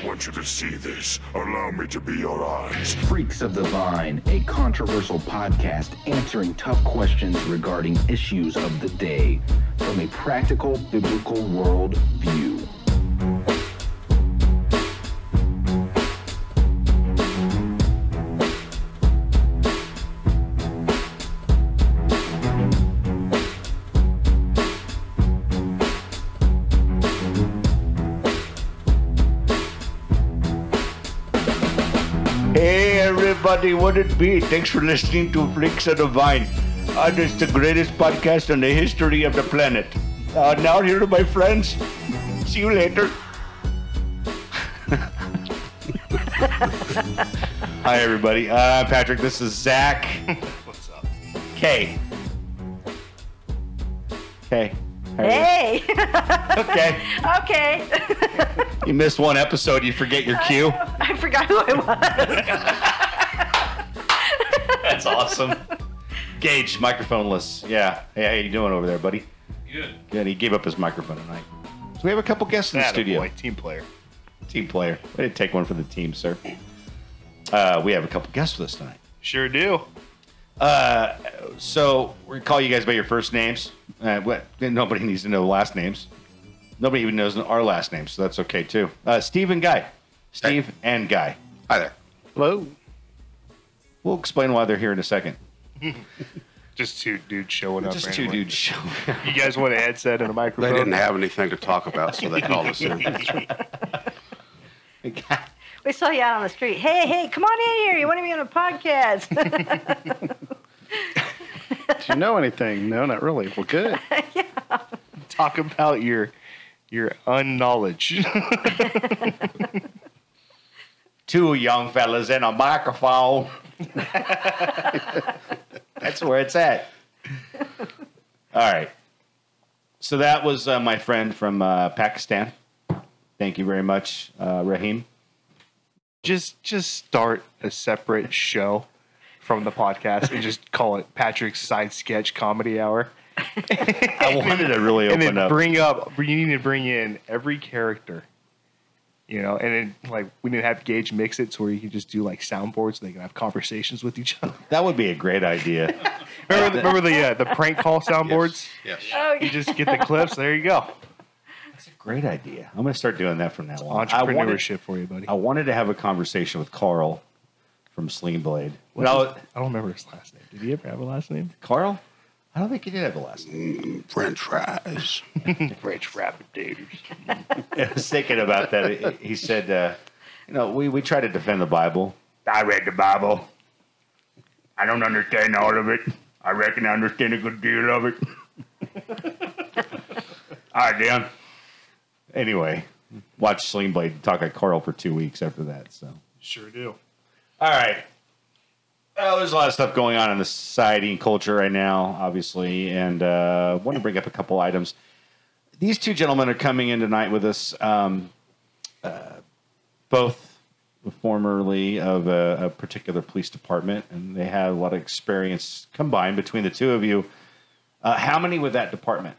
I want you to see this. Allow me to be your eyes. Freaks of the Vine, a controversial podcast answering tough questions regarding issues of the day from a practical biblical world view. Everybody, what it be? Thanks for listening to Freaks of the Vine. It's the greatest podcast in the history of the planet. Now here are my friends. See you later. Hi, everybody. I'm Patrick. This is Zach. What's up? Kay. Kay. Hey. Okay. Okay. You missed one episode. You forget your cue. I forgot who I was. That's awesome. Gage, microphoneless. Yeah. Hey, how you doing over there, buddy? Good. Good. He gave up his microphone tonight. So we have a couple guests in the studio. Boy, team player. Team player. Way to take one for the team, sir. We have a couple guests with us tonight. Sure do. So we're gonna call you guys by your first names. Nobody needs to know last names. Nobody even knows our last names, so that's okay too. Steve and Guy. Steve and Guy. Hi there. Hello. We'll explain why they're here in a second. Just two dudes showing up. Just two dudes showing up. You guys want a headset and a microphone? They didn't have anything to talk about, so they called us in. We saw you out on the street. Hey, come on in here. You want to be on a podcast? Do you know anything? No, not really. Well, good. Yeah. Talk about your unknowledge. Two young fellas and a microphone. That's where it's at. All right. So that was my friend from Pakistan. Thank you very much, Raheem. Just start a separate show from the podcast and just call it Patrick's Side Sketch Comedy Hour. I wanted to really and open then up. you need to bring in every character, and then like we need to have Gage mix it so where you can just do like soundboards so they can have conversations with each other. That would be a great idea. remember the prank call soundboards? Yes. Oh, You just get the clips. There you go. That's a great idea. I'm going to start doing that from now on. Entrepreneurship for you, buddy. I wanted to have a conversation with Carl from Sling Blade. I don't remember his last name. Did he ever have a last name? Carl? I don't think he did have a last name. French fries. French Rapid-Daters. I was thinking about that. He said, we try to defend the Bible. I read the Bible. I don't understand all of it. I reckon I understand a good deal of it. All right, Dan. Anyway, watch Sling Blade talk like Carl for 2 weeks after that. So Sure do. all right. Well, there's a lot of stuff going on in the society and culture right now, obviously, and I want to bring up a couple items. These two gentlemen are coming in tonight with us, both formerly of a particular police department, and they have a lot of experience combined between the two of you. How many with that department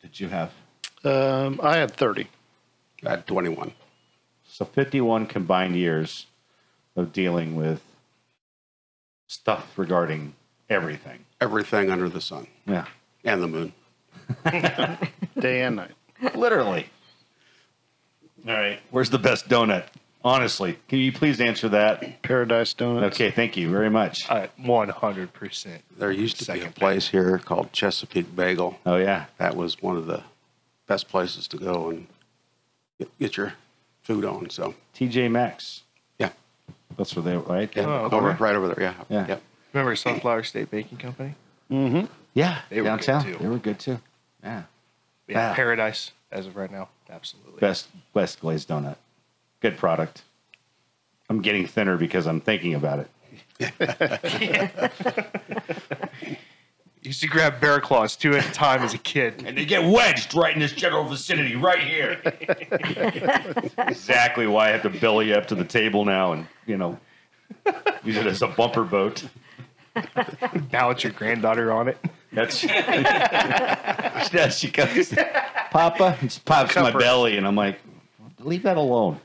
did you have? I had 30. I had 21. So 51 combined years of dealing with stuff regarding everything. Everything under the sun. Yeah. And the moon. Day and night. Literally. All right. Where's the best donut? Honestly, can you please answer that? Paradise Donuts. Okay, thank you very much. 100%. There used to be a Second place here called Chesapeake Bagel. Oh, yeah. That was one of the best places to go and get your food on. So, TJ Maxx. yeah. That's where they were, right? Yeah. Oh, Right over there. Yeah. Yeah. Yep. Remember Sunflower State Baking Company? Mm-hmm. Yeah, They were downtown. good, too. They were good, too. Yeah. Yeah, Wow. Paradise as of right now. Absolutely. Best glazed donut. Good product. I'm getting thinner because I'm thinking about it. Used to grab bear claws 2 at a time as a kid. And they get wedged right in this general vicinity, right here. Exactly why I have to belly up to the table now and, use it as a bumper boat. Now it's your granddaughter on it. That's she goes, Papa, it pops my belly, and I'm like, leave that alone.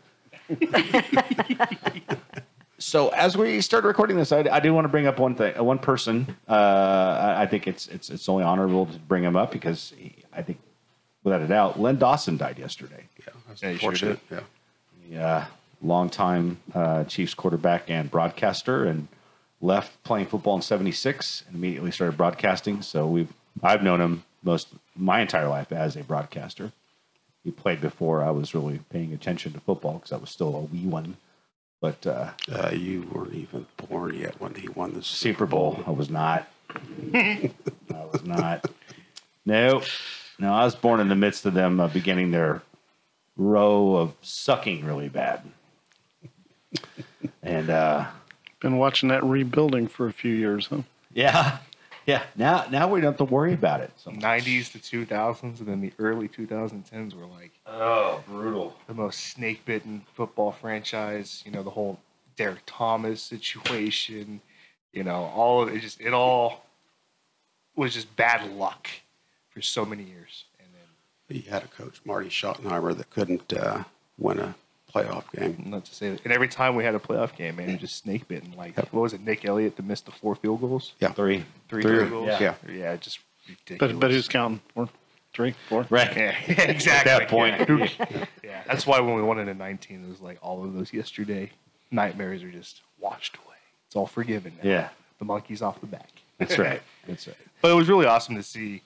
So as we started recording this, I do want to bring up one person. I think it's only honorable to bring him up because I think, without a doubt, Len Dawson died yesterday. Yeah, that's Yeah, you sure unfortunate. did. Yeah. The longtime Chiefs quarterback and broadcaster, and left playing football in '76 and immediately started broadcasting. So I've known him my entire life as a broadcaster. He played before I was really paying attention to football because I was still a wee one. But You weren't even born yet when he won the Super Bowl, I was not. I was not. No, I was born in the midst of them beginning their row of sucking really bad. And Been watching that rebuilding for a few years, huh? yeah. Now we don't have to worry about it. So 90s to 2000s, and then the early 2010s were like brutal. the most snake-bitten football franchise. You know, the whole Derek Thomas situation. You know, all of it it all was just bad luck for so many years. And then, He had a coach, Marty Schottenheimer, that couldn't win a playoff game. not to say that, and every time we had a playoff game, man, it was just snake-bitten. Like, what was it, Nick Elliott that missed the 4 field goals? Yeah. Three. Three field goals? Yeah. Just ridiculous. But who's counting? 4, 3, 4? Right. Yeah, exactly. At that point. Yeah, that's why when we won it in 19, it was like all of those yesterday nightmares are just washed away. It's all forgiven now. Yeah. The monkey's off the back. That's right. That's right. But it was really awesome to see,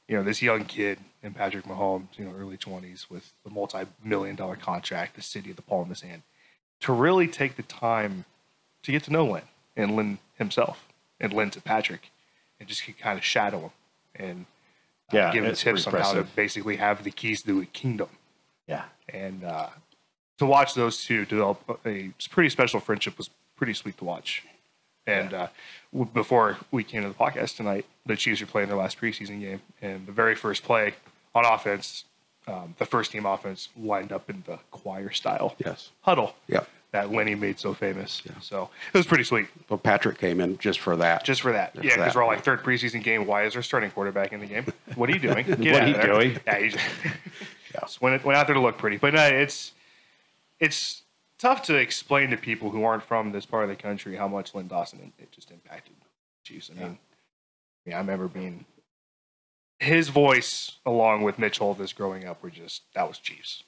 you know, this young kid in Patrick Mahomes, you know, early 20s with the multi-million-dollar contract, the city of the palm of his hand, to really take the time to get to know Lynn and Lynn himself and Lynn to Patrick and just kind of shadow him and give him it's tips on pretty how to impressive. basically have the keys to the kingdom. Yeah. And to watch those two develop a pretty special friendship was pretty sweet to watch. And before we came to the podcast tonight, the Chiefs were playing their last preseason game, and the very first play on offense, the first team offense lined up in the choir style Yes. huddle Yeah. that Lenny made so famous. So it was pretty sweet. Well, Patrick came in just for that. Just for that. Just Yeah, for because that. we're all like, third preseason game, why is there starting quarterback in the game? What are you doing? Get What out are you of there. doing? Yeah, he just went out there to look pretty. But no, it's tough to explain to people who aren't from this part of the country how much Lynn Dawson it just impacted the Chiefs. I mean, I remember being his voice along with Mitch Holthus growing up that was Chiefs.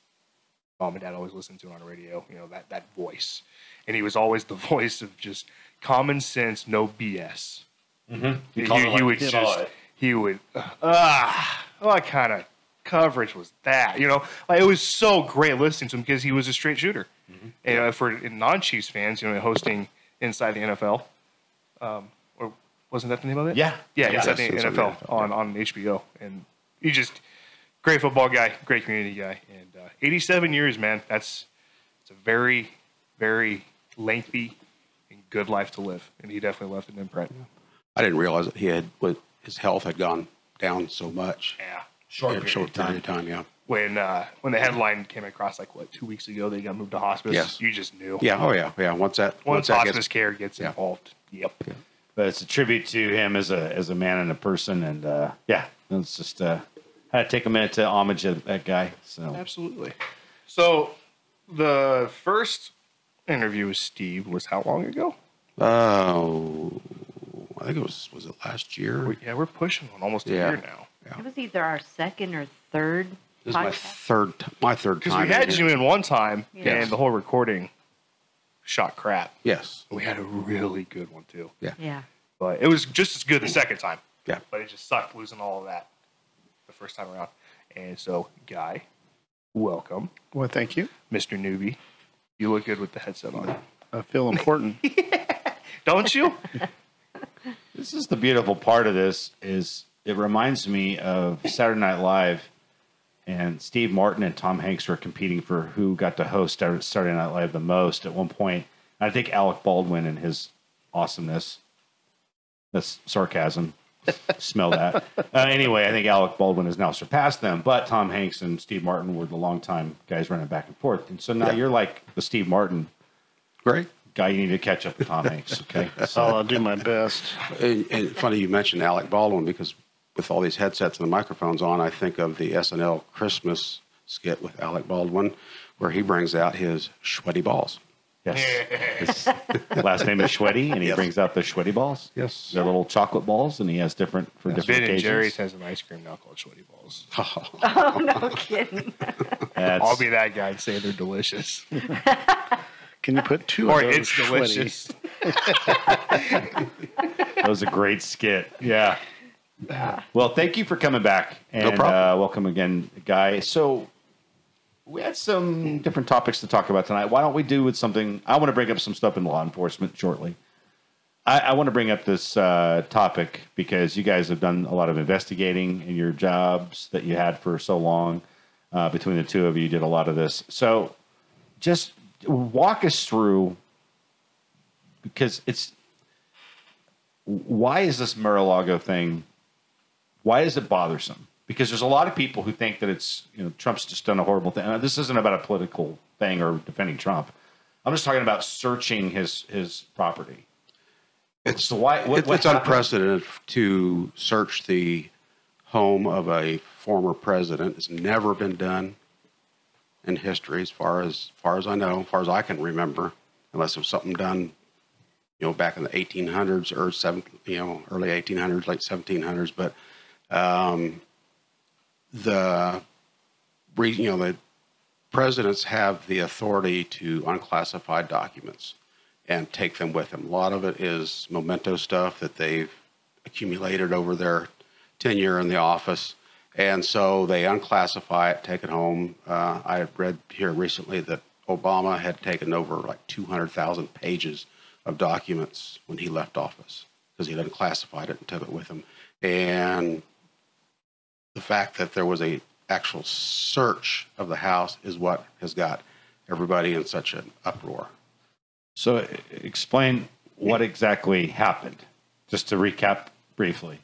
Mom and Dad always listened to it on the radio, you know, that voice. And he was always the voice of just common sense, no BS. Mm-hmm. He would, what kind of coverage was that? You know, like, it was so great listening to him because he was a straight shooter. Mm-hmm. And for non-Chiefs fans, you know, hosting Inside the NFL, or wasn't that the name of it? Yeah. Yeah, Yeah, Inside the Inside the NFL on HBO. And he just, great football guy, great community guy. And 87 years, man, it's a very, very lengthy and good life to live. And he definitely left an imprint. I didn't realize that his health had gone down so much. Yeah. In a short period of time, yeah. When the headline came across, like, 2 weeks ago, they got moved to hospice. Yes. You just knew. Yeah, oh yeah. Once that Hospice gets, care gets involved. Yep. But it's a tribute to him as a man and a person, and it's just had to take a minute to homage that guy. So Absolutely. So the first interview with Steve was how long ago? I think it was it last year? We're pushing on almost a Yeah. year now. It was either our second or third This is my podcast. third Because time. we had here. you in one time, Yes. and the whole recording shot crap. Yes. We had a really good one too, Yeah. but it was just as good the second time. Yeah. But it just sucked losing all of that the first time around. And so, Guy, welcome, Well, thank you. Mr. Newbie. You look good with the headset on, I feel important. don't you? this is the beautiful part of this is it reminds me of Saturday Night Live, and Steve Martin and Tom Hanks were competing for who got to host Saturday Night Live the most at one point. I think Alec Baldwin and his awesomeness. That's sarcasm. Smell that. Anyway, I think Alec Baldwin has now surpassed them, but Tom Hanks and Steve Martin were the longtime guys running back and forth. And so now you're like the Steve Martin Great. guy. You need to catch up with Tom Hanks. Okay. So, I'll do my best. And funny you mentioned Alec Baldwin because with all these headsets and the microphones on, I think of the SNL Christmas skit with Alec Baldwin where he brings out his sweaty balls. Yes. His last name is Schweddy, and he brings out the Schweddy balls. Yes. They're little chocolate balls, and he has different for different Ben and occasions. Jerry's has an ice cream now called Sweaty Balls. Oh, no kidding. I'll be that guy and say they're delicious. Can you put two Or of those it's sweaty- delicious. That was a great skit. Yeah. Well, thank you for coming back. And, No problem. welcome again, Guy. So we had some different topics to talk about tonight. Why don't we do with something? I want to bring up some stuff in law enforcement shortly. I want to bring up this topic because you guys have done a lot of investigating in your jobs that you had for so long. Between the two of you, did a lot of this. So just walk us through, because why is this Mar-a-Lago thing, why is it bothersome? Because there's a lot of people who think that it's, Trump's just done a horrible thing. And this isn't about a political thing or defending Trump. I'm just talking about searching his property. It's What unprecedented to search the home of a former president. It's never been done in history, as far as I know, as far as I can remember, unless it was something done, back in the 1800s or early 1800s, late 1700s. But the presidents have the authority to unclassify documents and take them with them. A lot of it is memento stuff that they've accumulated over their tenure in the office. And so they unclassify it, take it home. I read here recently that Obama had taken over like 200,000 pages of documents when he left office because he unclassified it and took it with him. And the fact that there was a actual search of the house is what has got everybody in such an uproar. So explain what exactly happened, just to recap briefly.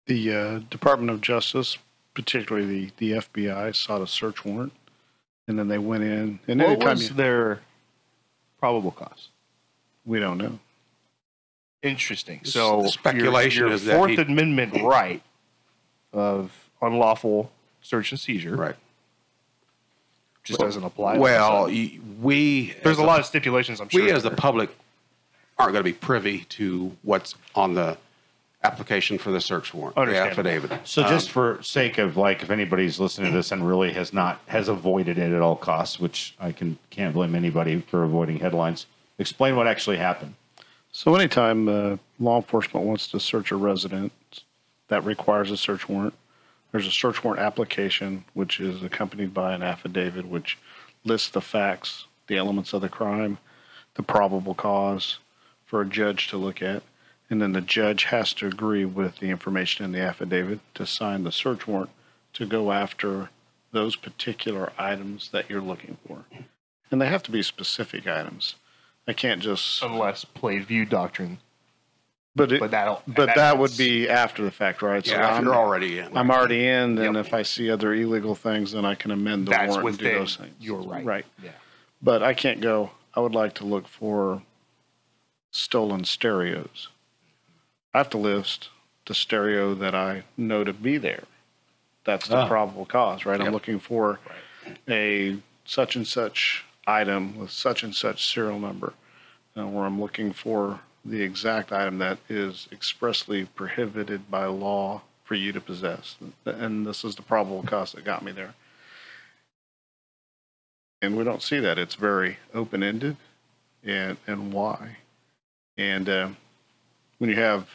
The Department of Justice, particularly the FBI, sought a search warrant, and then they went in. And What anytime was their probable cause? we don't know. Interesting. So The speculation your is that Fourth he- Amendment right of unlawful search and seizure Right. just doesn't apply. Well, There's a lot of stipulations, I'm sure. we as the public aren't going to be privy to what's on the application for the search warrant, the Understandable. affidavit. So just for sake of, like, if anybody's listening to this and really has avoided it at all costs, which I can't blame anybody for avoiding headlines, explain what actually happened. So anytime law enforcement wants to search a residence, that requires a search warrant. There's a search warrant application, which is accompanied by an affidavit, which lists the facts, the elements of the crime, the probable cause for a judge to look at. And then the judge has to agree with the information in the affidavit to sign the search warrant to go after those particular items that you're looking for. And they have to be specific items. I can't just... Unless played view doctrine. But But that would be after the fact, right? So Yeah, if you're already in. I'm already in, then if I see other illegal things, then I can amend the That's warrant and do within those things. your right. Right. Yeah. But I can't go, I would like to look for stolen stereos. I have to list the stereo that I know to be there. That's the probable cause, right? I'm looking for a such and such item with such and such serial number, or I'm looking for the exact item that is expressly prohibited by law for you to possess. And this is the probable cause that got me there. And we don't see that. It's very open-ended, and why. And when you have,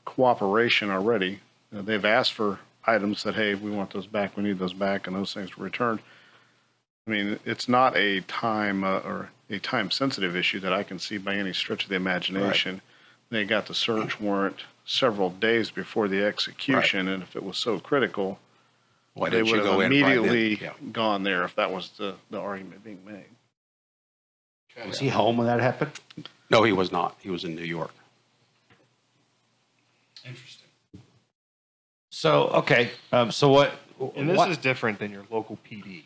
cooperation already, they've asked for items that, hey, we want those back, we need those back, and those things were returned. I mean, it's not a time or a time-sensitive issue that I can see by any stretch of the imagination. Right. They got the search warrant several days before the execution, and if it was so critical, they would have immediately gone there if that was the argument being made. Was he home when that happened? No, he was not. He was in New York. Interesting. So, okay. So what? And this is different than your local PD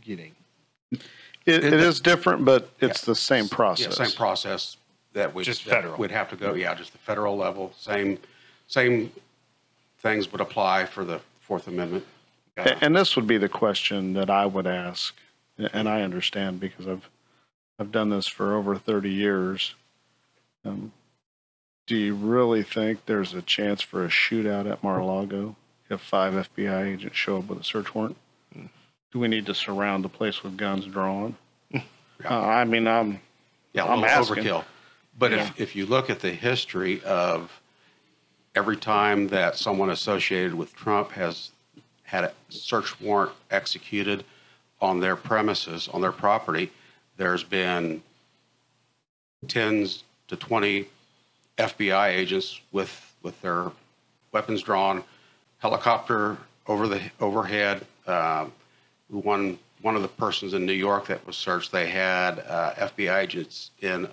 getting. It is different, but it's the same process. Yeah, same process that we Just federal. Would have to go. Yeah, just the federal level. Same things would apply for the Fourth Amendment. And this would be the question that I would ask, and I understand because I've done this for over 30 years. Do you really think there's a chance for a shootout at Mar-a-Lago if 5 FBI agents show up with a search warrant? Do we need to surround the place with guns drawn? I mean, I'm asking. Overkill. But if you look at the history of every time that someone associated with Trump has had a search warrant executed on their premises, on their property, there's been 10 to 20 FBI agents with their weapons drawn, helicopter overhead. One of the persons in New York that was searched, they had FBI agents in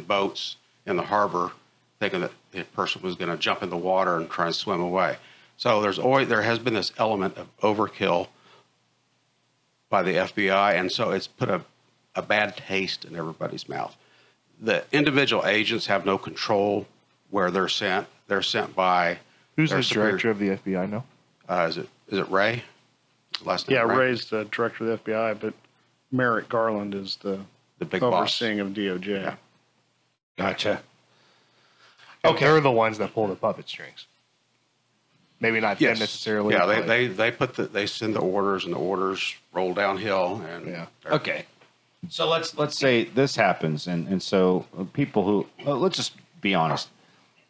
boats in the harbor, thinking that the person was going to jump in the water and try and swim away. So there has been this element of overkill by the FBI, and so it's put a bad taste in everybody's mouth. The individual agents have no control where they're sent. They're sent by who's the director of the FBI now? Is it Ray? Last name, yeah, Ray's the director of the FBI, but Merrick Garland is the big overseeing boss of DOJ. Yeah. Gotcha. Okay, they're the ones that pull the puppet strings. Maybe not them necessarily. Yeah, they send the orders, and the orders roll downhill. And Okay. So let's say this happens, and so people who let's just be honest.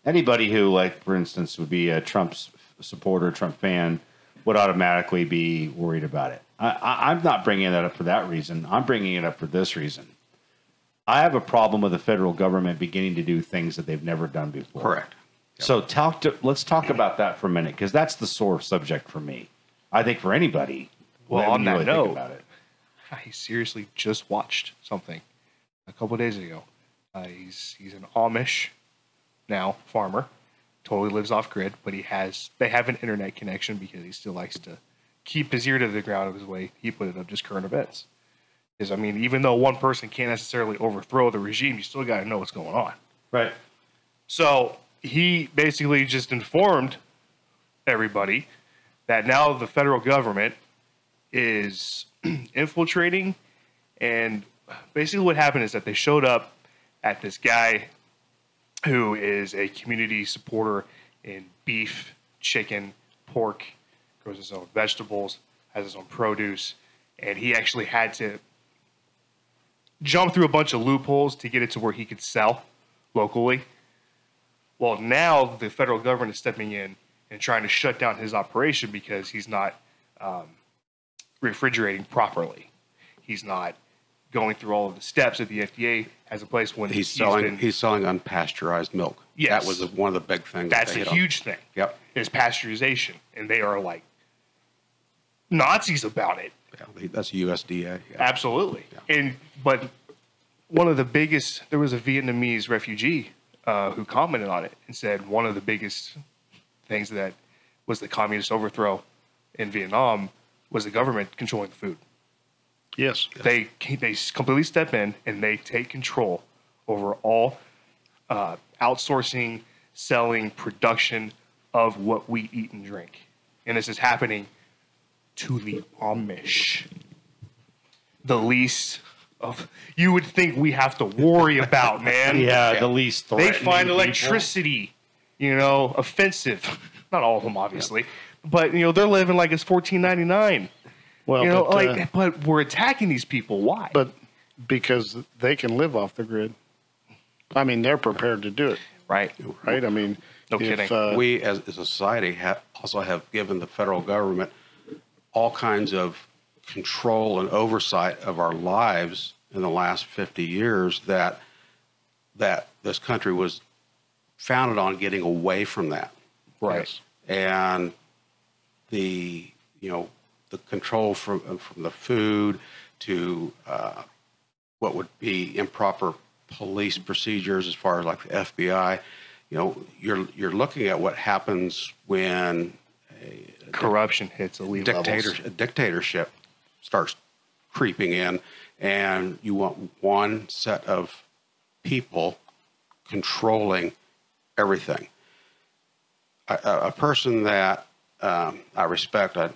Anybody who, like, for instance, would be a Trump supporter, Trump fan, would automatically be worried about it. I'm not bringing that up for that reason. I'm bringing it up for this reason. I have a problem with the federal government beginning to do things that they've never done before. Correct. Yep. So let's talk about that for a minute, because that's the sore subject for me. I think for anybody. Well, on that really note, think about it. I seriously just watched something a couple of days ago. He's an Amish now farmer, totally lives off grid, but they have an internet connection because he still likes to keep his ear to the ground of his way. He put it up just current events. Because, I mean, even though one person can't necessarily overthrow the regime, you still got to know what's going on. Right. So he basically just informed everybody that now the federal government is infiltrating, and basically what happened is that they showed up at this guy who is a community supporter in beef, chicken, pork, grows his own vegetables, has his own produce, and he actually had to jump through a bunch of loopholes to get it to where he could sell locally. Well, now the federal government is stepping in and trying to shut down his operation because he's not refrigerating properly. He's not going through all of the steps that the FDA has in place when he's selling unpasteurized milk. Yes. That was one of the big things. That's a huge thing. Yep. Is pasteurization, and they are like Nazis about it. Yeah, that's USDA. Yeah. Absolutely. Yeah. But one of the biggest, there was a Vietnamese refugee who commented on it and said one of the biggest things that was the communist overthrow in Vietnam was the government controlling the food. Yes. They completely step in and they take control over all outsourcing, selling, production of what we eat and drink. And this is happening to the Amish. The least of you would think we have to worry about, man. Yeah, the least They threatening find people. electricity, offensive. Not all of them, obviously, but they're living like it's $14.99. Well, but we're attacking these people. Why? but because they can live off the grid. I mean, they're prepared to do it, right. right? I mean, No kidding. We as a society also have given the federal government all kinds of control and oversight of our lives in the last 50 years that this country was founded on getting away from that. Right. Yes. And the control from the food to what would be improper police procedures as far as like the FBI. You're looking at what happens when Corruption hits elite levels. a dictatorship starts creeping in, and you want one set of people controlling everything. A person that I respect. I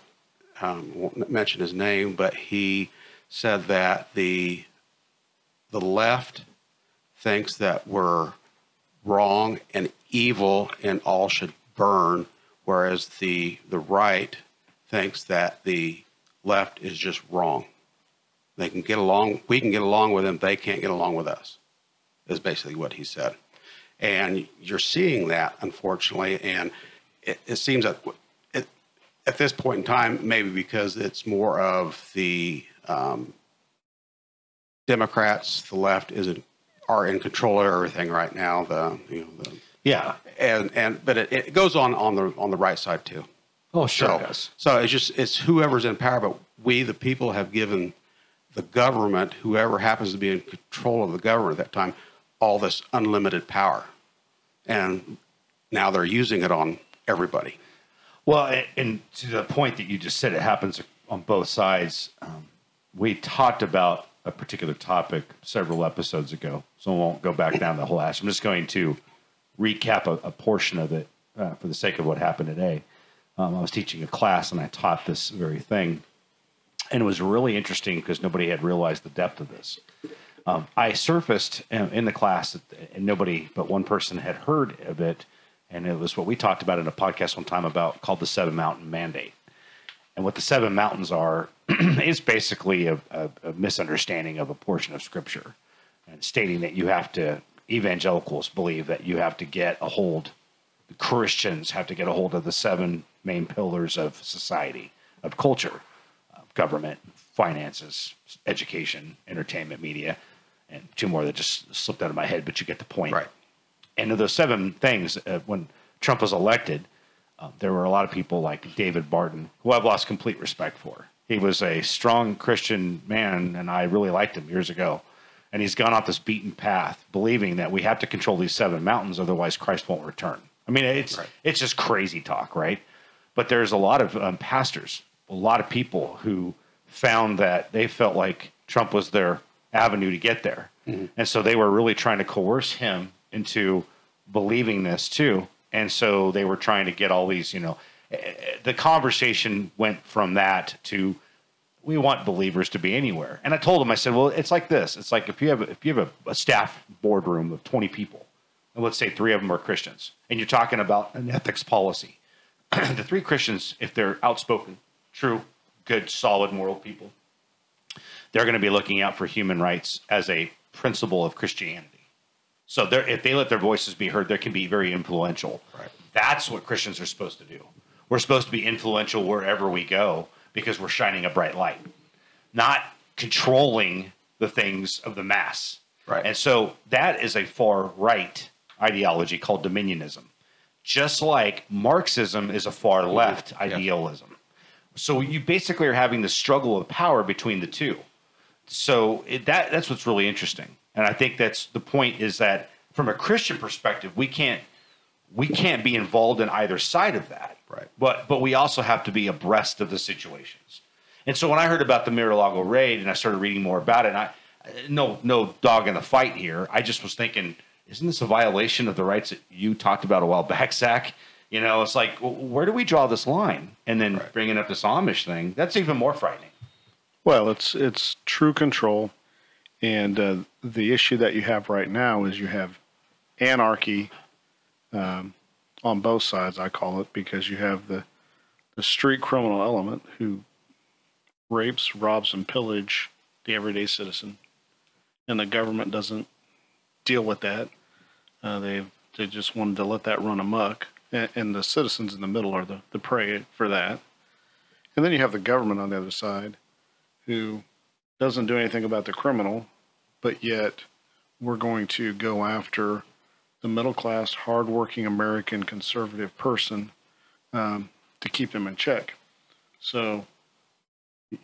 won't mention his name, but he said that the left thinks that we're wrong and evil and all should burn, whereas the right thinks that the left is just wrong. They can get along. We can get along with them. They can't get along with us, is basically what he said. And you're seeing that, unfortunately. And it seems that at this point in time, maybe because it's more of the Democrats, the left are in control of everything right now. Yeah. But it goes on the right side too. Oh, sure it does. So it's whoever's in power, but we, the people, have given the government, whoever happens to be in control of the government at that time, all this unlimited power. And now they're using it on everybody. Well, and to the point that you just said, it happens on both sides. We talked about a particular topic several episodes ago, so I won't go back down the whole hash. I'm just going to recap a portion of it for the sake of what happened today. I was teaching a class, and I taught this very thing. And it was really interesting because nobody had realized the depth of this. I surfaced in the class, and nobody but one person had heard of it. And it was what we talked about in a podcast one time called the 7 Mountain Mandate. And what the 7 mountains are is basically a misunderstanding of a portion of Scripture, and stating that evangelicals believe that you have to get a hold, Christians have to get a hold of the 7 main pillars of society, of culture, of government, finances, education, entertainment, media, and 2 more that just slipped out of my head, but you get the point. Right. And of those 7 things, when Trump was elected, there were a lot of people like David Barton, who I've lost complete respect for. He was a strong Christian man, and I really liked him years ago. And he's gone off this beaten path, believing that we have to control these 7 mountains, otherwise Christ won't return. I mean, it's just crazy talk, right? But there's a lot of pastors, a lot of people who found that they felt like Trump was their avenue to get there. Mm-hmm. And so they were really trying to coerce him into believing this too. And so they were trying to get all these, the conversation went from that to, we want believers to be anywhere. And I told them, I said, well, it's like this. It's like if you have a staff boardroom of 20 people, and let's say 3 of them are Christians, and you're talking about an ethics policy. The 3 Christians, if they're outspoken, true, good, solid, moral people, they're going to be looking out for human rights as a principle of Christianity. So if they let their voices be heard, they can be very influential. Right. That's what Christians are supposed to do. We're supposed to be influential wherever we go because we're shining a bright light, not controlling the things of the mass. Right. And so that is a far right ideology called dominionism, just like Marxism is a far left idealism. So you basically are having the struggle of power between the two. So that's what's really interesting. And I think that's the point, is that from a Christian perspective, we can't be involved in either side of that. Right. But we also have to be abreast of the situations. And so when I heard about the Mar-a-Lago raid and I started reading more about it, and no dog in the fight here, I just was thinking, isn't this a violation of the rights that you talked about a while back, Zach? It's like, where do we draw this line? And then bringing up this Amish thing, that's even more frightening. Well, it's true control. And the issue that you have right now is you have anarchy on both sides, I call it, because you have the street criminal element who rapes, robs, and pillage the everyday citizen. And the government doesn't deal with that. They just wanted to let that run amok. And the citizens in the middle are the prey for that. And then you have the government on the other side who doesn't do anything about the criminal, but yet we're going to go after the middle-class, hardworking American conservative person to keep them in check. So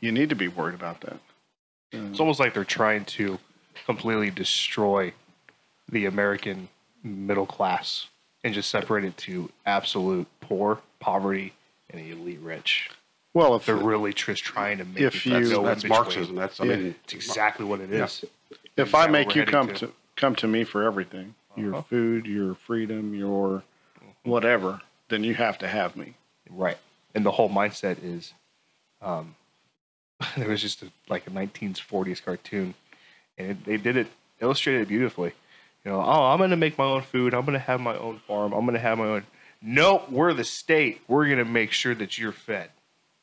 you need to be worried about that. It's almost like they're trying to completely destroy the American middle class and just separate it to absolute poor, poverty, and elite rich. Well, if they're really just trying to make that's Marxism. That's exactly what it is. If I make you come to me for everything, your food, your freedom, your whatever, then you have to have me. Right. And the whole mindset is, there was just like a 1940s cartoon, and they did it, illustrated it beautifully. You know, oh, I'm going to make my own food. I'm going to have my own farm. I'm going to have my own. Nope, we're the state. We're going to make sure that you're fed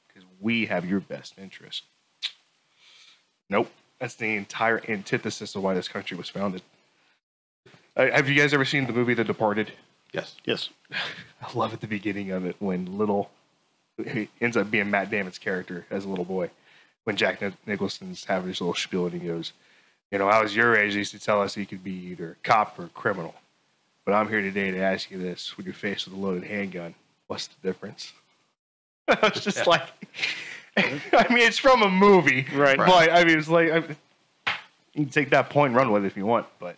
because we have your best interest. Nope, that's the entire antithesis of why this country was founded. Have you guys ever seen the movie The Departed? Yes. Yes. I love at the beginning of it when he ends up being Matt Damon's character as a little boy. When Jack Nicholson's having his little spiel and he goes, you know, I was your age, they used to tell us you could be either a cop or a criminal. But I'm here today to ask you this. When you're faced with a loaded handgun, what's the difference? I was just like, I mean, it's from a movie. Right. But, I mean, it's like, you can take that point and run with it if you want. But,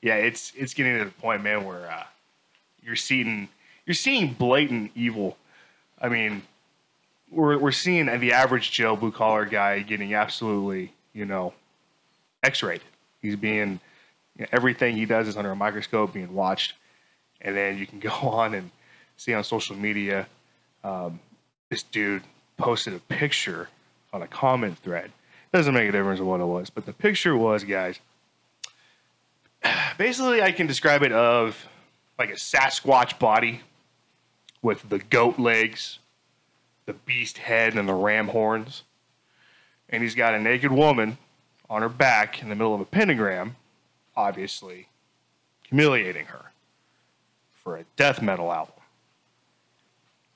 yeah, it's getting to the point, man, where you're seeing blatant evil. I mean, we're seeing the average Joe blue collar guy getting absolutely, you know, X-rayed. He's being, you know, everything he does is under a microscope, being watched. And then you can go on and see on social media, this dude posted a picture on a comment thread. Doesn't make a difference what it was, but the picture was, guys, basically I can describe it of like a Sasquatch body with the goat legs, the beast head, and the ram horns. And he's got a naked woman on her back in the middle of a pentagram, obviously humiliating her for a death metal album.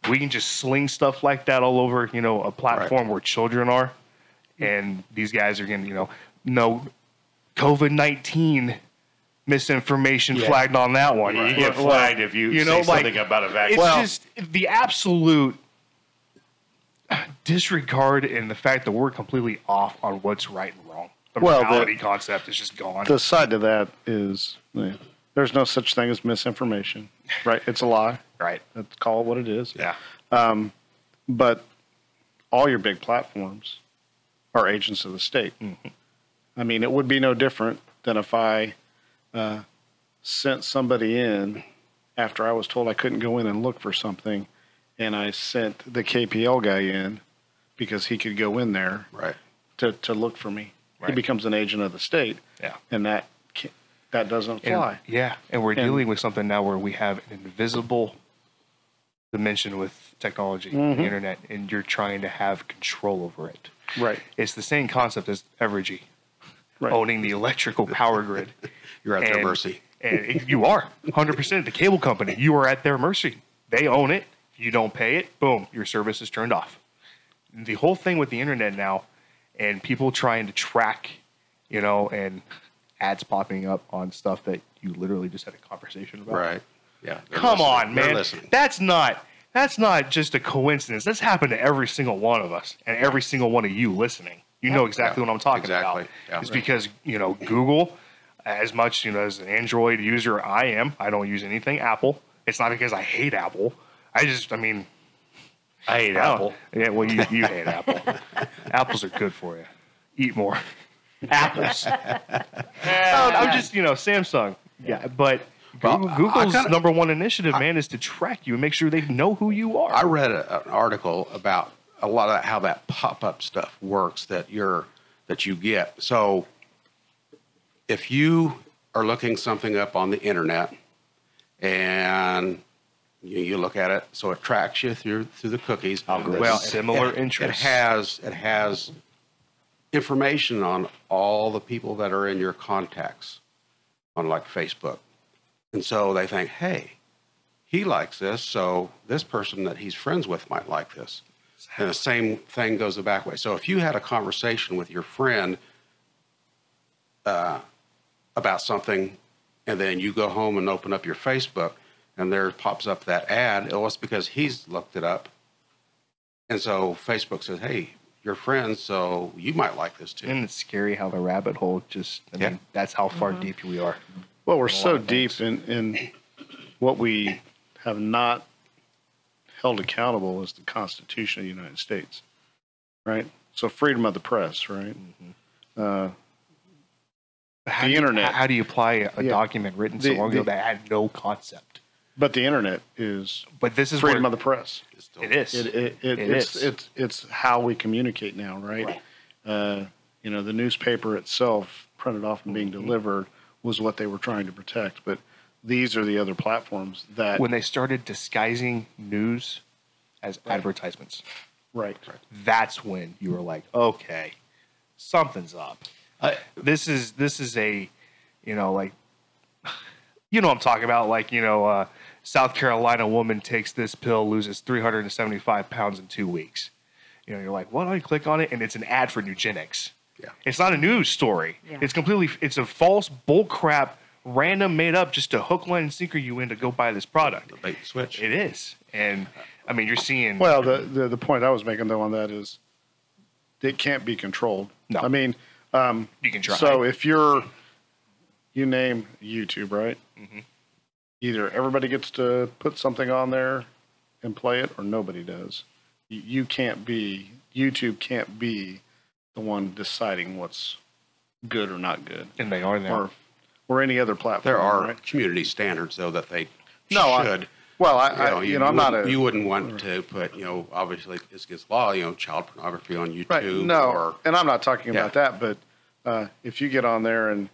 We can just sling stuff like that all over, you know, a platform where children are. And these guys are going to, no COVID-19 misinformation flagged on that one. You get flagged if you say something about a vaccine. It's just the absolute disregard in the fact that we're completely off on what's right and wrong. The morality concept is just gone. The side to that is there's no such thing as misinformation, right? It's a lie. Right. Let's call it what it is. Yeah. But all your big platforms are agents of the state. Mm-hmm. I mean, it would be no different than if I sent somebody in after I was told I couldn't go in and look for something, and I sent the KPL guy in because he could go in there to look for me. He becomes an agent of the state, and that doesn't fly. And we're dealing with something now where we have an invisible dimension with technology, the internet, and you're trying to have control over it. Right. It's the same concept as Evergy owning the electrical power grid. You're at their mercy. And you are 100% the cable company. You are at their mercy. They own it. If you don't pay it, boom, your service is turned off. The whole thing with the internet now, and people trying to track, and ads popping up on stuff that you literally just had a conversation about. Right. Yeah. Come on, man. That's not just a coincidence. That's happened to every single one of us and every single one of you listening. You know exactly what I'm talking about. Yeah. It's because, Google, as much, as an Android user I am, I don't use anything Apple. It's not because I hate Apple. I hate Apple. Yeah, well, you hate Apple. Apples are good for you. Eat more apples. I'm just, Samsung. Yeah, but Google's number one initiative, man, is to track you and make sure they know who you are. I read an article about a lot of how that pop-up stuff works that you get. So if you are looking something up on the internet and you look at it, so it tracks you through the cookies. Well, similar interests. It has information on all the people that are in your contacts on like Facebook. And so they think, hey, he likes this, so this person that he's friends with might like this. And the same thing goes the back way. So if you had a conversation with your friend about something, and then you go home and open up your Facebook, and there pops up that ad, it's because he's looked it up. And so Facebook says, hey, you're friends, so you might like this too. And it's scary how the rabbit hole mean, that's how far deep we are. Well, we're so deep in what we have not held accountable is the Constitution of the United States, right? So freedom of the press, right? The internet. How do you apply a document written so long ago that had no concept? But the internet is But this is freedom where of the press. it is. It's how we communicate now, right? You know, the newspaper itself, printed off and being delivered, was what they were trying to protect. But these are the other platforms that When they started disguising news as advertisements, right. that's when you were like, okay, something's up. This is a, you know, like, you know what I'm talking about, like, you know, South Carolina woman takes this pill, loses 375 pounds in 2 weeks. You know, you're like, what? I click on it, and it's an ad for Nugenics. Yeah. It's not a news story. Yeah. It's a false bullcrap, random made up just to hook, line, and sinker you in to go buy this product. The bait and switch. It is. And, I mean, you're seeing... Well, the point I was making, though, on that is it can't be controlled. No. I mean, you can try. so if you name YouTube, right? Mm-hmm. Either everybody gets to put something on there and play it, or nobody does. You can't be, YouTube can't be the one deciding what's good or not good. And they are now. Or any other platform. There are right? community standards, though, that they No, should. I'm not a. You wouldn't want to put, you know, obviously it's against law, you know, child pornography on YouTube. Right. No, Or, and I'm not talking Yeah. about that, but if you get on there and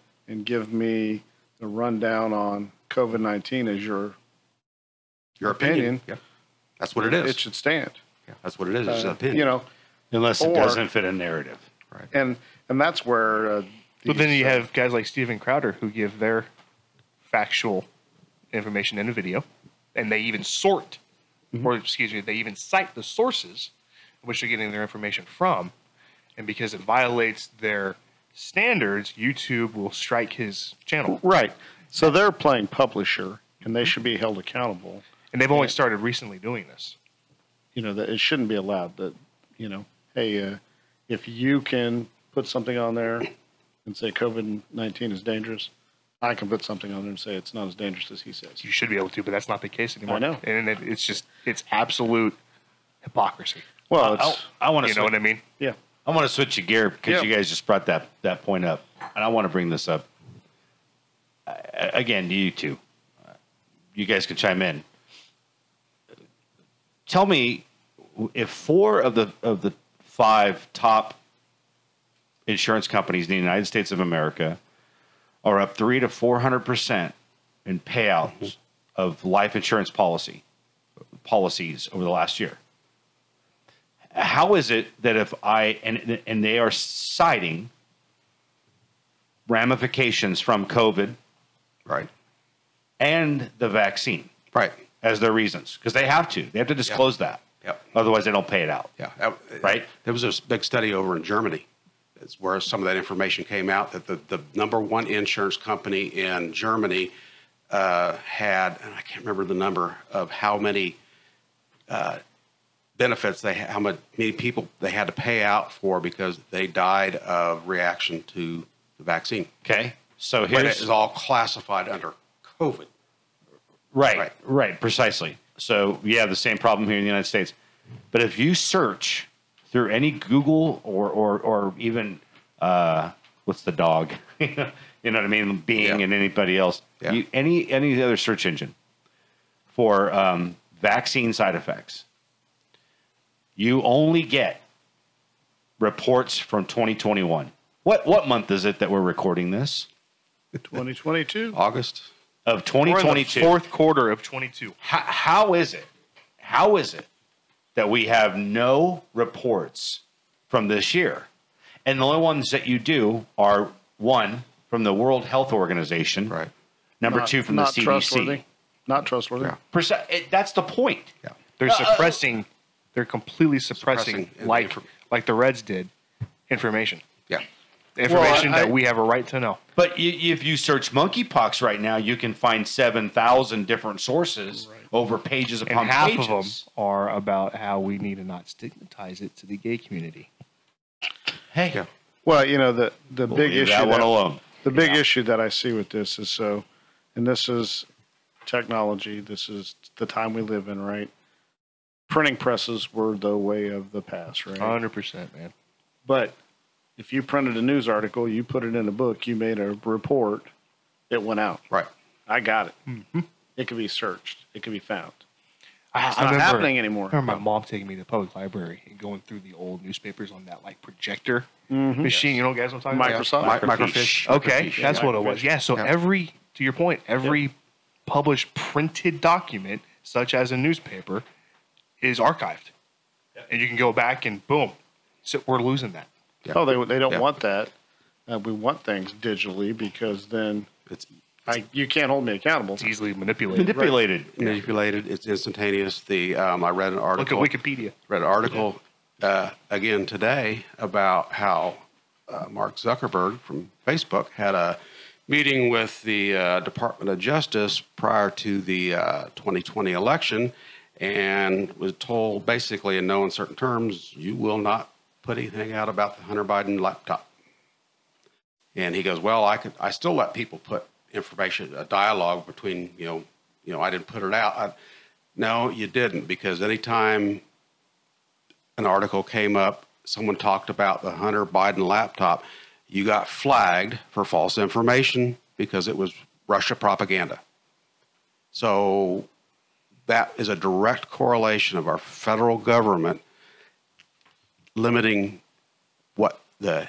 give me the rundown on COVID-19 as your opinion, Yeah. That's what it is. it should stand. Yeah, that's what it is. It's an opinion. You know, Unless it Or- doesn't fit a narrative. Right. and that's where. But then these, you have guys like Steven Crowder who give their factual information in a video, and they even sort, or excuse me, they even cite the sources which they're getting their information from. And because it violates their standards, YouTube will strike his channel. right. So they're playing publisher, and they should be held accountable. And they've only started recently doing this. You know that it shouldn't be allowed. That you know, hey, if you can put something on there and say COVID-19 is dangerous, I can put something on there and say it's not as dangerous as he says. You should be able to, but that's not the case anymore. I know. And it's absolute hypocrisy. Well, I want to. You know what I mean? yeah. I want to switch gear because Yeah. you guys just brought that point up, and I want to bring this up again to you two. You guys can chime in. Tell me if 4 of the 5 top insurance companies in the United States of America are up 300 to 400% in payouts of life insurance policies over the last year. How is it that if and they are citing ramifications from COVID Right. and the vaccine Right. as their reasons? Because they have to disclose that. Yep. Otherwise, they don't pay it out. Yeah. Right. There was a big study over in Germany. It's where some of that information came out that the number one insurance company in Germany had, and I can't remember the number of how many benefits how many people they had to pay out for because they died of reaction to the vaccine. Okay. So But here's it is all classified under COVID. right, precisely. So you have the same problem here in the United States. But if you search through any Google or even what's the dog? You know what I mean? Bing Yeah. and anybody else. Yeah. Any other search engine for vaccine side effects, you only get reports from 2021. What month is it that we're recording this? 2022. August. Of We're in the 2022. fourth quarter of 22. How is it that we have no reports from this year? And the only ones that you do are, 1, from the World Health Organization. Right. Number 2, from the CDC. Trustworthy. Not trustworthy. Yeah. That's the point. Yeah. They're suppressing, they're completely suppressing, Suppressing like the Reds did, information. Yeah. Information Well, that we have a right to know. But if you search monkeypox right now, you can find 7,000 different sources over pages And upon half pages. of them are about how we need to not stigmatize it to the gay community. Hey, Yeah. Well, you know the we'll big leave issue that one alone. The big issue that I see with this is and this is technology. This is the time we live in, right? Printing presses were the way of the past, right? 100%, man. But if you printed a news article, you put it in a book, you made a report, it went out. Right. I got it. it can be searched. It can be found. I It's not remember, happening anymore. I remember my mom taking me to the public library and going through the old newspapers on that like projector machine. You know, guys, what I'm talking about? Microsoft. Okay, that's what it was. Yeah. So to your point, every published printed document, such as a newspaper, is archived, and you can go back and boom. So we're losing that. Yeah. Oh, they don't want that. We want things digitally because then you can't hold me accountable. It's easily manipulated. Manipulated. It's instantaneous. I read an article. Look at Wikipedia. Read an article again today about how Mark Zuckerberg from Facebook had a meeting with the Department of Justice prior to the 2020 election, and was told basically in no uncertain terms, you will not put anything out about the Hunter Biden laptop. And he goes, well, I still let people put information, a dialogue between, I didn't put it out. No, you didn't, because anytime an article came up, someone talked about the Hunter Biden laptop, you got flagged for false information because it was Russia propaganda. So that is a direct correlation of our federal government limiting what the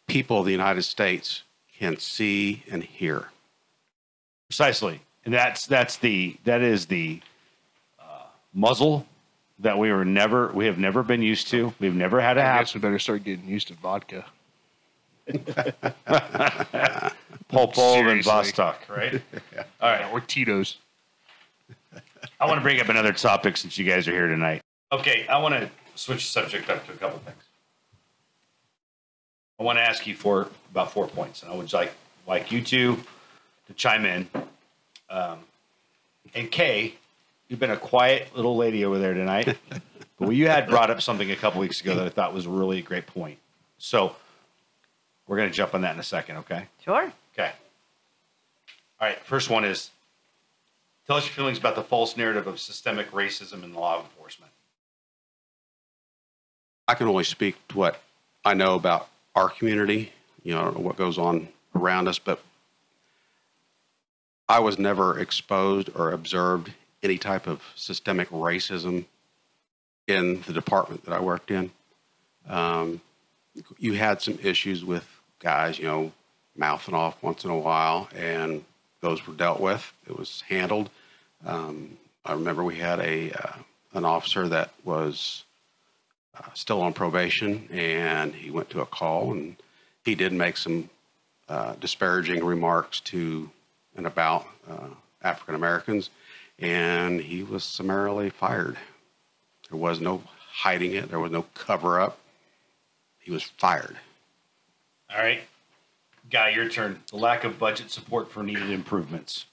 people of the United States can see and hear. Precisely, and that is the muzzle that we have never been used to. We've never had to I have. guess we better start getting used to vodka. Popov and Vostok, right? All right, Or Tito's. I want to bring up another topic since you guys are here tonight. Okay, I want to switch the subject up to a couple things. I want to ask you about 4 points, and I would like you two to chime in. And Kay, you've been a quiet little lady over there tonight, but you had brought up something a couple weeks ago that I thought was really a great point. So we're going to jump on that in a second, okay? Sure. Okay. All right, first one is, tell us your feelings about the false narrative of systemic racism in law enforcement. I can only speak to what I know about our community, I don't know what goes on around us, but I was never exposed or observed any type of systemic racism in the department that I worked in. You had some issues with guys, mouthing off once in a while, and those were dealt with. It was handled. I remember we had an officer that was still on probation, and he went to a call, and he did make some disparaging remarks to and about African Americans, and he was summarily fired. There was no hiding it. There was no cover up. He was fired. All right. Guy, your turn. The lack of budget support for needed improvements.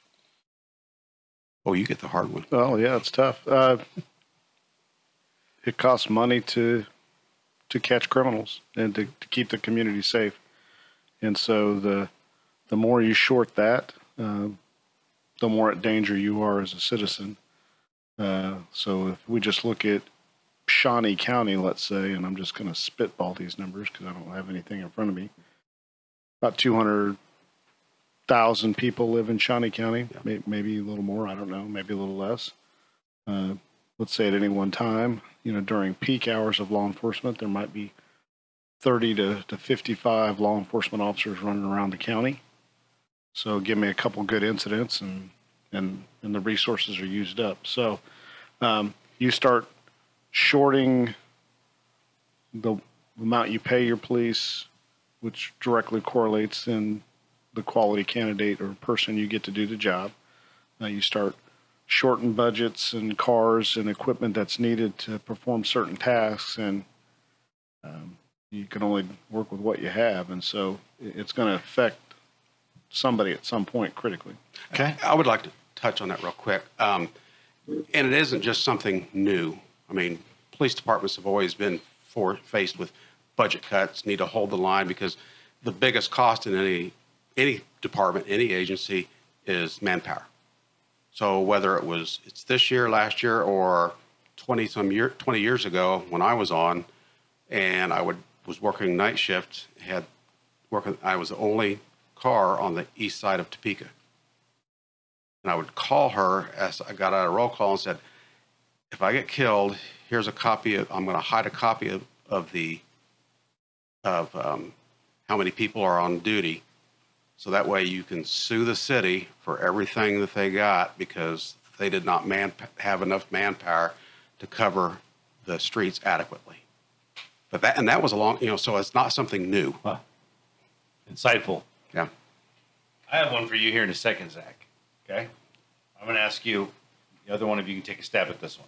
Oh, you get the hard one. Oh, yeah, it's tough. It costs money to catch criminals and to keep the community safe. And so the more you short that, the more at danger you are as a citizen. So if we just look at Shawnee County, let's say, and I'm just going to spitball these numbers because I don't have anything in front of me. About 200,000 people live in Shawnee County, maybe a little more, I don't know, maybe a little less. Let's say at any one time, during peak hours of law enforcement, there might be 30 to 55 law enforcement officers running around the county. So give me a couple good incidents and the resources are used up. So you start shorting the amount you pay your police, which directly correlates in the quality candidate or person you get to do the job. You start shorten budgets and cars and equipment that's needed to perform certain tasks, and you can only work with what you have, and so it's going to affect somebody at some point critically. Okay. I would like to touch on that real quick. And it isn't just something new. I mean, police departments have always been faced with budget cuts, need to hold the line, because the biggest cost in any department, any agency, is manpower. So whether it's this year, last year, or 20 years ago when I was on, and I was working night shift, I was the only car on the east side of Topeka. And I would call her as I got out of roll call and said, if I get killed, here's a copy I'm going to hide a copy of how many people are on duty. So that way you can sue the city for everything that they got because they did not have enough manpower to cover the streets adequately. But that was a long, so it's not something new. Huh. Insightful. Yeah. I have one for you here in a second, Zach. Okay? I'm going to ask you, the other one of you can take a stab at this one.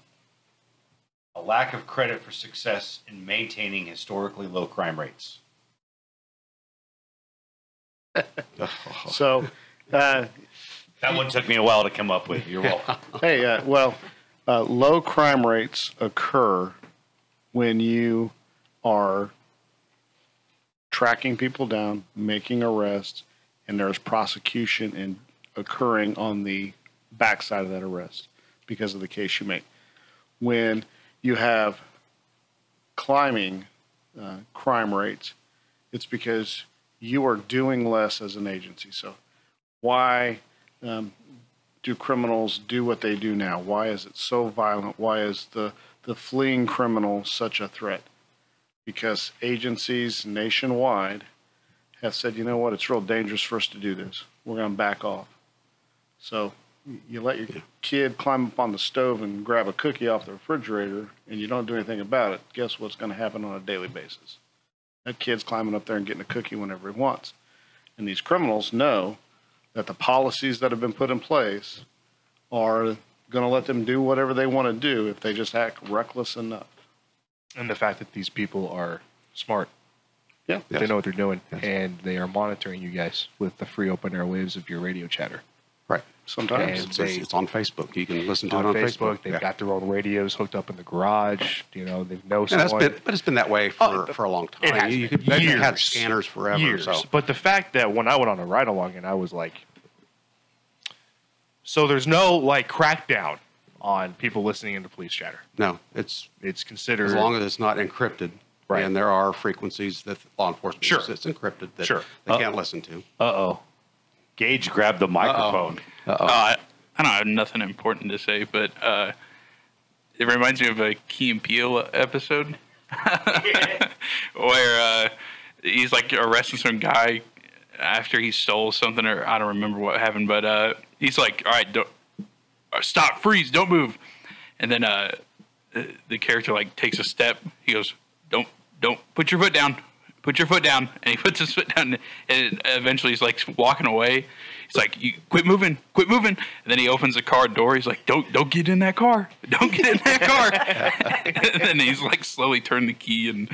A lack of credit for success in maintaining historically low crime rates. So, That one took me a while to come up with. You're welcome. hey, low crime rates occur when you are tracking people down, making arrests, and there's prosecution and occurring on the backside of that arrest because of the case you make. When you have climbing crime rates, it's because you are doing less as an agency. So why do criminals do what they do now? Why is it so violent? Why is the fleeing criminal such a threat? Because agencies nationwide have said, you know what, it's real dangerous for us to do this. We're going to back off. So you let your kid climb up on the stove and grab a cookie off the refrigerator and you don't do anything about it. Guess what's going to happen on a daily basis? That kid's climbing up there and getting a cookie whenever he wants. And these criminals know that the policies that have been put in place are going to let them do whatever they want to do if they just act reckless enough. And the fact that these people are smart. Yeah. They know what they're doing, and they are monitoring you guys with the free open airwaves of your radio chatter. Right. Sometimes. It's on Facebook. You can listen to On it on Facebook, Facebook. they've got their own radios hooked up in the garage. They know Yeah, someone. but it's been that way for a long time. It has been. They've Years. had scanners forever. Years. So. But the fact that when I went on a ride along and I was like, so there's no like crackdown on people listening into police chatter. No, it's considered as long as it's not encrypted. Right. And there are frequencies that law enforcement Sure. says it's encrypted that Sure. they can't listen to. Uh-oh. Gage grabbed the microphone. I don't have nothing important to say, but it reminds me of a Key and Peele episode where he's like arresting some guy after he stole something, or I don't remember what happened, but he's like, all right, don't, stop, freeze, don't move. And then the character like takes a step. He goes, don't put your foot down. Put your foot down. And he puts his foot down, and eventually he's like walking away. He's like, you quit moving. And then he opens the car door. He's like, don't get in that car. Don't get in that car. And then he's like slowly turning the key and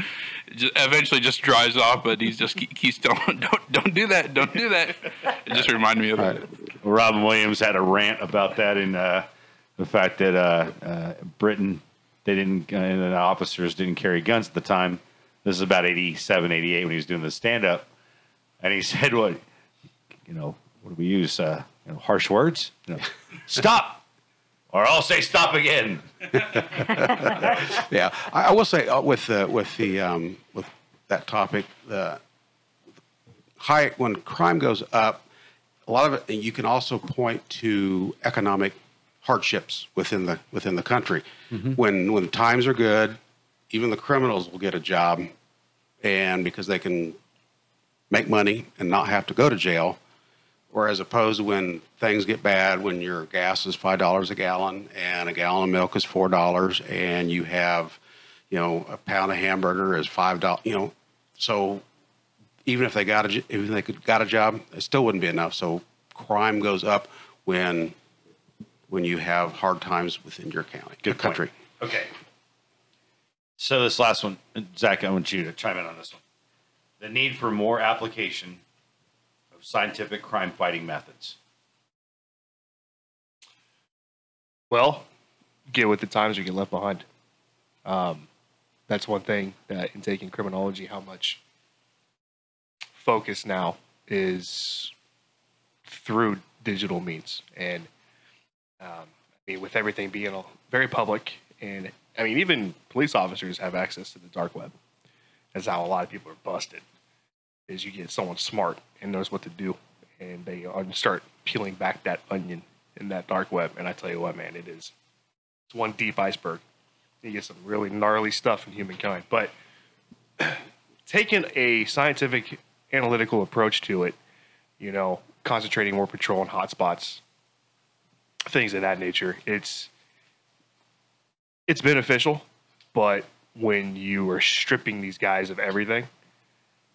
eventually just drives off. But he's just keeps telling, don't do that. Don't do that. It just reminded me of that. Robin Williams had a rant about that in the fact that Britain, they didn't, and the officers didn't carry guns at the time. This is about 87, 88 when he was doing the stand-up. And he said, what do we use? Harsh words? Stop! Or I'll say stop again. Yeah, I will say with that topic, when crime goes up, a lot of it, and you can also point to economic hardships within the country. Mm-hmm. When times are good, even the criminals will get a job, and because they can make money and not have to go to jail. Whereas opposed to when things get bad, when your gas is $5 a gallon and a gallon of milk is $4, and you have, a pound of hamburger is $5. So even if they got a job, it still wouldn't be enough. So crime goes up when you have hard times within your county, your country. Okay. So this last one, Zach, I want you to chime in on this one. The need for more application of scientific crime fighting methods. Well, get with the times or get left behind. That's one thing that in taking criminology, how much focus now is through digital means. And with everything being very public, and even police officers have access to the dark web. That's how a lot of people are busted, is you get someone smart and knows what to do, and they start peeling back that onion in that dark web. And I tell you what, man, it's one deep iceberg. You get some really gnarly stuff in humankind. But taking a scientific, analytical approach to it, you know, concentrating more patrol on hotspots, things of that nature, it's beneficial. But when you are stripping these guys of everything,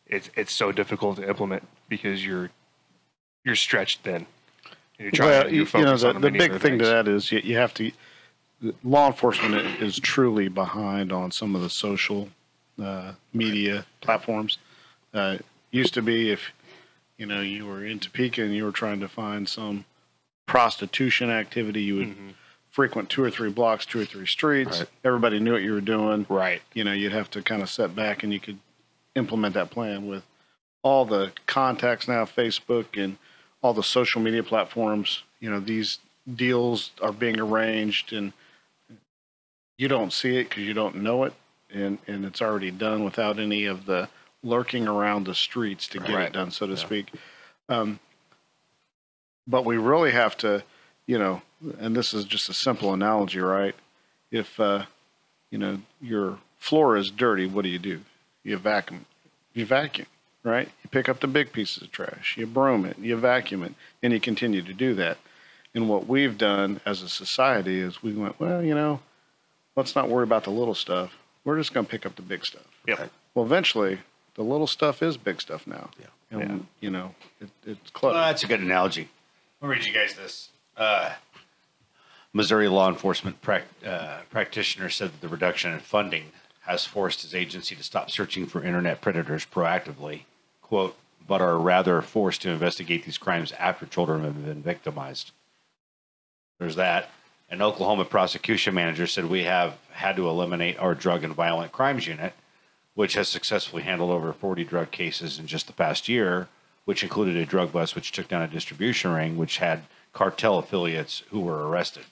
it's so difficult to implement because you're stretched thin. And you're trying to focus on the many big other thing to things. that is you have to. Law enforcement is truly behind on some of the social media platforms. Used to be if you were in Topeka and you were trying to find some prostitution activity, you would frequent 2 or 3 blocks, 2 or 3 streets. Right. Everybody knew what you were doing. Right. You'd have to kind of set back and you could implement that plan with all the contacts now, Facebook and all the social media platforms. These deals are being arranged and you don't see it because you don't know it, and it's already done without any of the lurking around the streets to get it done, so to speak. But we really have to, and this is just a simple analogy, right? If, your floor is dirty, what do? You vacuum. You vacuum, right? You pick up the big pieces of trash, you broom it, you vacuum it, and you continue to do that. And what we've done as a society is we went, well, let's not worry about the little stuff. We're just going to pick up the big stuff. Yep. Well, eventually, the little stuff is big stuff now. Yeah. And, it's cluttered. Well, that's a good analogy. I'll read you guys this. Missouri law enforcement practitioner said that the reduction in funding has forced his agency to stop searching for internet predators proactively, quote, but are rather forced to investigate these crimes after children have been victimized. There's that. An Oklahoma prosecution manager said we have had to eliminate our drug and violent crimes unit, which has successfully handled over 40 drug cases in just the past year, which included a drug bust which took down a distribution ring, which had cartel affiliates who were arrested.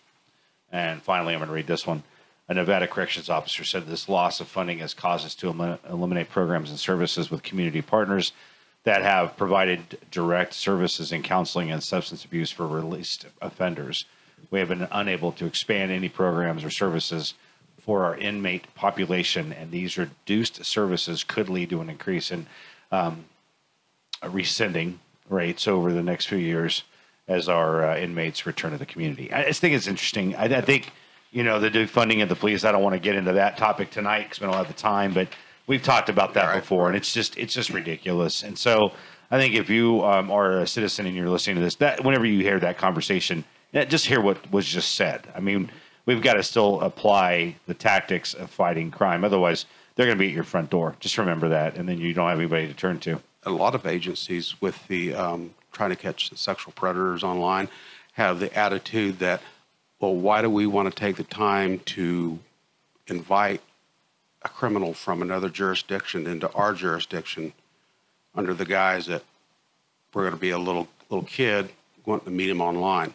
And finally, I'm going to read this one. A Nevada corrections officer said this loss of funding has caused us to eliminate programs and services with community partners that have provided direct services in counseling and substance abuse for released offenders. We have been unable to expand any programs or services for our inmate population, and these reduced services could lead to an increase in rescinding rates over the next few years as our inmates return to the community. I just think it's interesting. I think, the defunding of the police, I don't want to get into that topic tonight because we don't have the time, but we've talked about that before, and it's just ridiculous. And so I think if you are a citizen and you're listening to this, that whenever you hear that conversation, just hear what was just said. I mean, we've got to still apply the tactics of fighting crime. Otherwise, they're going to be at your front door. Just remember that, and then you don't have anybody to turn to. A lot of agencies with the trying to catch sexual predators online have the attitude that, well, why do we want to take the time to invite a criminal from another jurisdiction into our jurisdiction under the guise that we're going to be a little kid wanting to meet him online.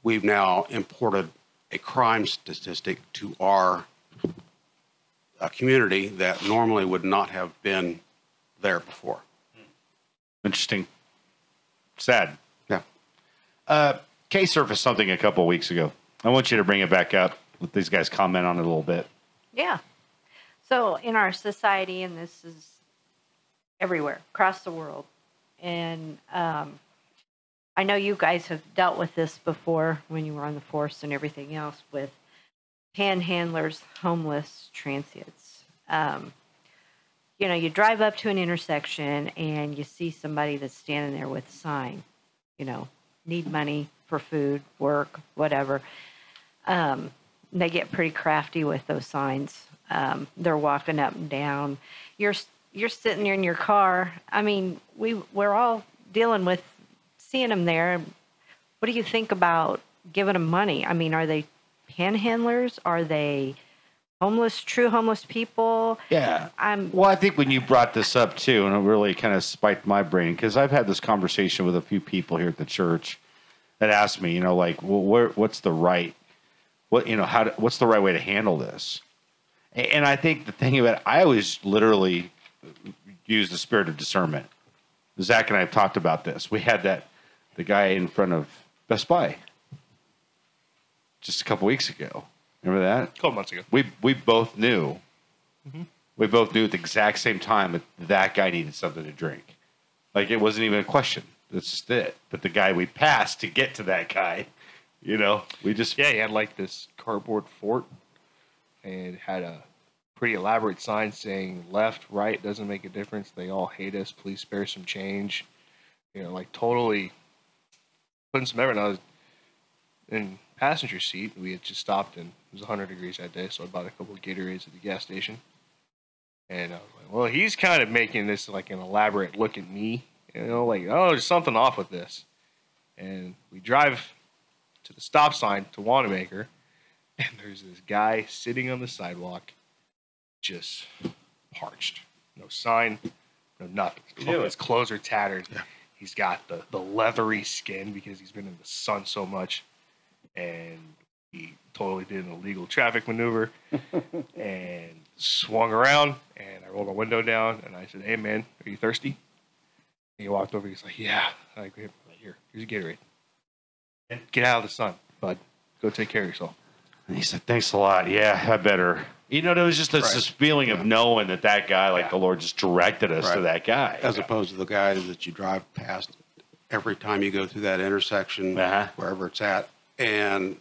We've now imported a crime statistic to our community that normally would not have been there before. Interesting. Sad. Yeah. Kay surfaced something a couple of weeks ago. I want you to bring it back up. Let these guys comment on it a little bit. Yeah. So in our society, and this is everywhere, across the world, and I know you guys have dealt with this before when you were on the force and everything else with panhandlers, homeless, transients. You drive up to an intersection and you see somebody that's standing there with a sign, need money for food, work, whatever. They get pretty crafty with those signs. They're walking up and down. You're sitting there in your car. I mean, we're all dealing with seeing them there. What do you think about giving them money? I mean, are they panhandlers? Are they true homeless people? Yeah. Well, I think when you brought this up too, and it really kind of spiked my brain, because I've had this conversation with a few people here at the church that asked me, what's the right way to handle this? And I think the thing about it, I always literally use the spirit of discernment. Zach and I have talked about this. We had the guy in front of Best Buy just a couple weeks ago. Remember that? A couple months ago. We both knew. We both knew at the exact same time that that guy needed something to drink. Like, it wasn't even a question. That's just it. But the guy we passed to get to that guy, we just... Yeah, he had like this cardboard fort and had a pretty elaborate sign saying left, right, doesn't make a difference. They all hate us. Please spare some change. Like totally putting some effort. I was in passenger seat. We had just stopped and it was 100 degrees that day, so I bought a couple of Gatorades at the gas station. And I was like, well, he's kind of making this like an elaborate look at me. Like, oh, there's something off with this. And we drive to the stop sign to Wanamaker, and there's this guy sitting on the sidewalk, just parched. No sign, no nothing. His clothes are tattered. Yeah. He's got the leathery skin because he's been in the sun so much. And he totally did an illegal traffic maneuver and swung around, and I rolled my window down, and I said, hey, man, are you thirsty? And he walked over, he's like, yeah. I'm like, here's a Gatorade. And get out of the sun, bud. Go take care of yourself. And he said, thanks a lot. Yeah, I better. There was just this feeling of knowing that guy, like the Lord just directed us to that guy. As opposed to the guy that you drive past every time you go through that intersection, wherever it's at. And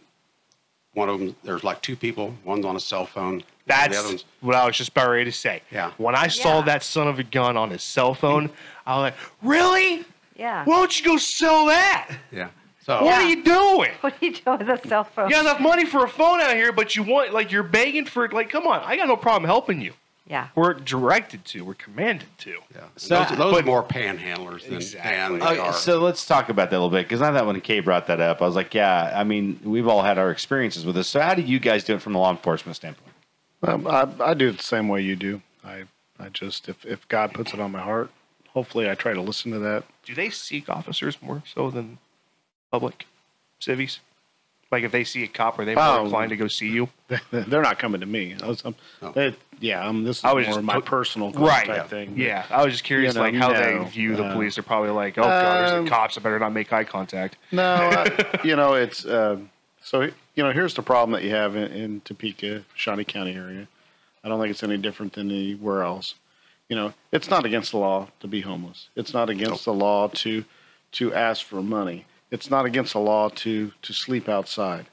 one of them, there's like two people. One's on a cell phone. That's what I was just about ready to say. Yeah. When I saw that son of a gun on his cell phone, I was like, really? Yeah. Why don't you go sell that? Yeah. So what are you doing? What are you doing with a cell phone? You got enough money for a phone out here, but you're begging for it. Like, come on, I got no problem helping you. Yeah. We're directed to. We're commanded to. Yeah. So those are more panhandlers than they are. So let's talk about that a little bit, because I thought when Kay brought that up, I was like, yeah, I mean, we've all had our experiences with this. So how do you guys do it from a law enforcement standpoint? I do it the same way you do. I just, if God puts it on my heart, hopefully I try to listen to that. Do they seek officers more so than public civies? Like if they see a cop, are they more inclined to go see you? They're not coming to me. This is more of my personal type thing. Yeah, I was just curious, how they view the police. They're probably like, oh God, there's the cops. I better not make eye contact. No, it's so here's the problem that you have in Topeka, Shawnee County area. I don't think it's any different than anywhere else. It's not against the law to be homeless. It's not against the law to ask for money. It's not against the law to sleep outside.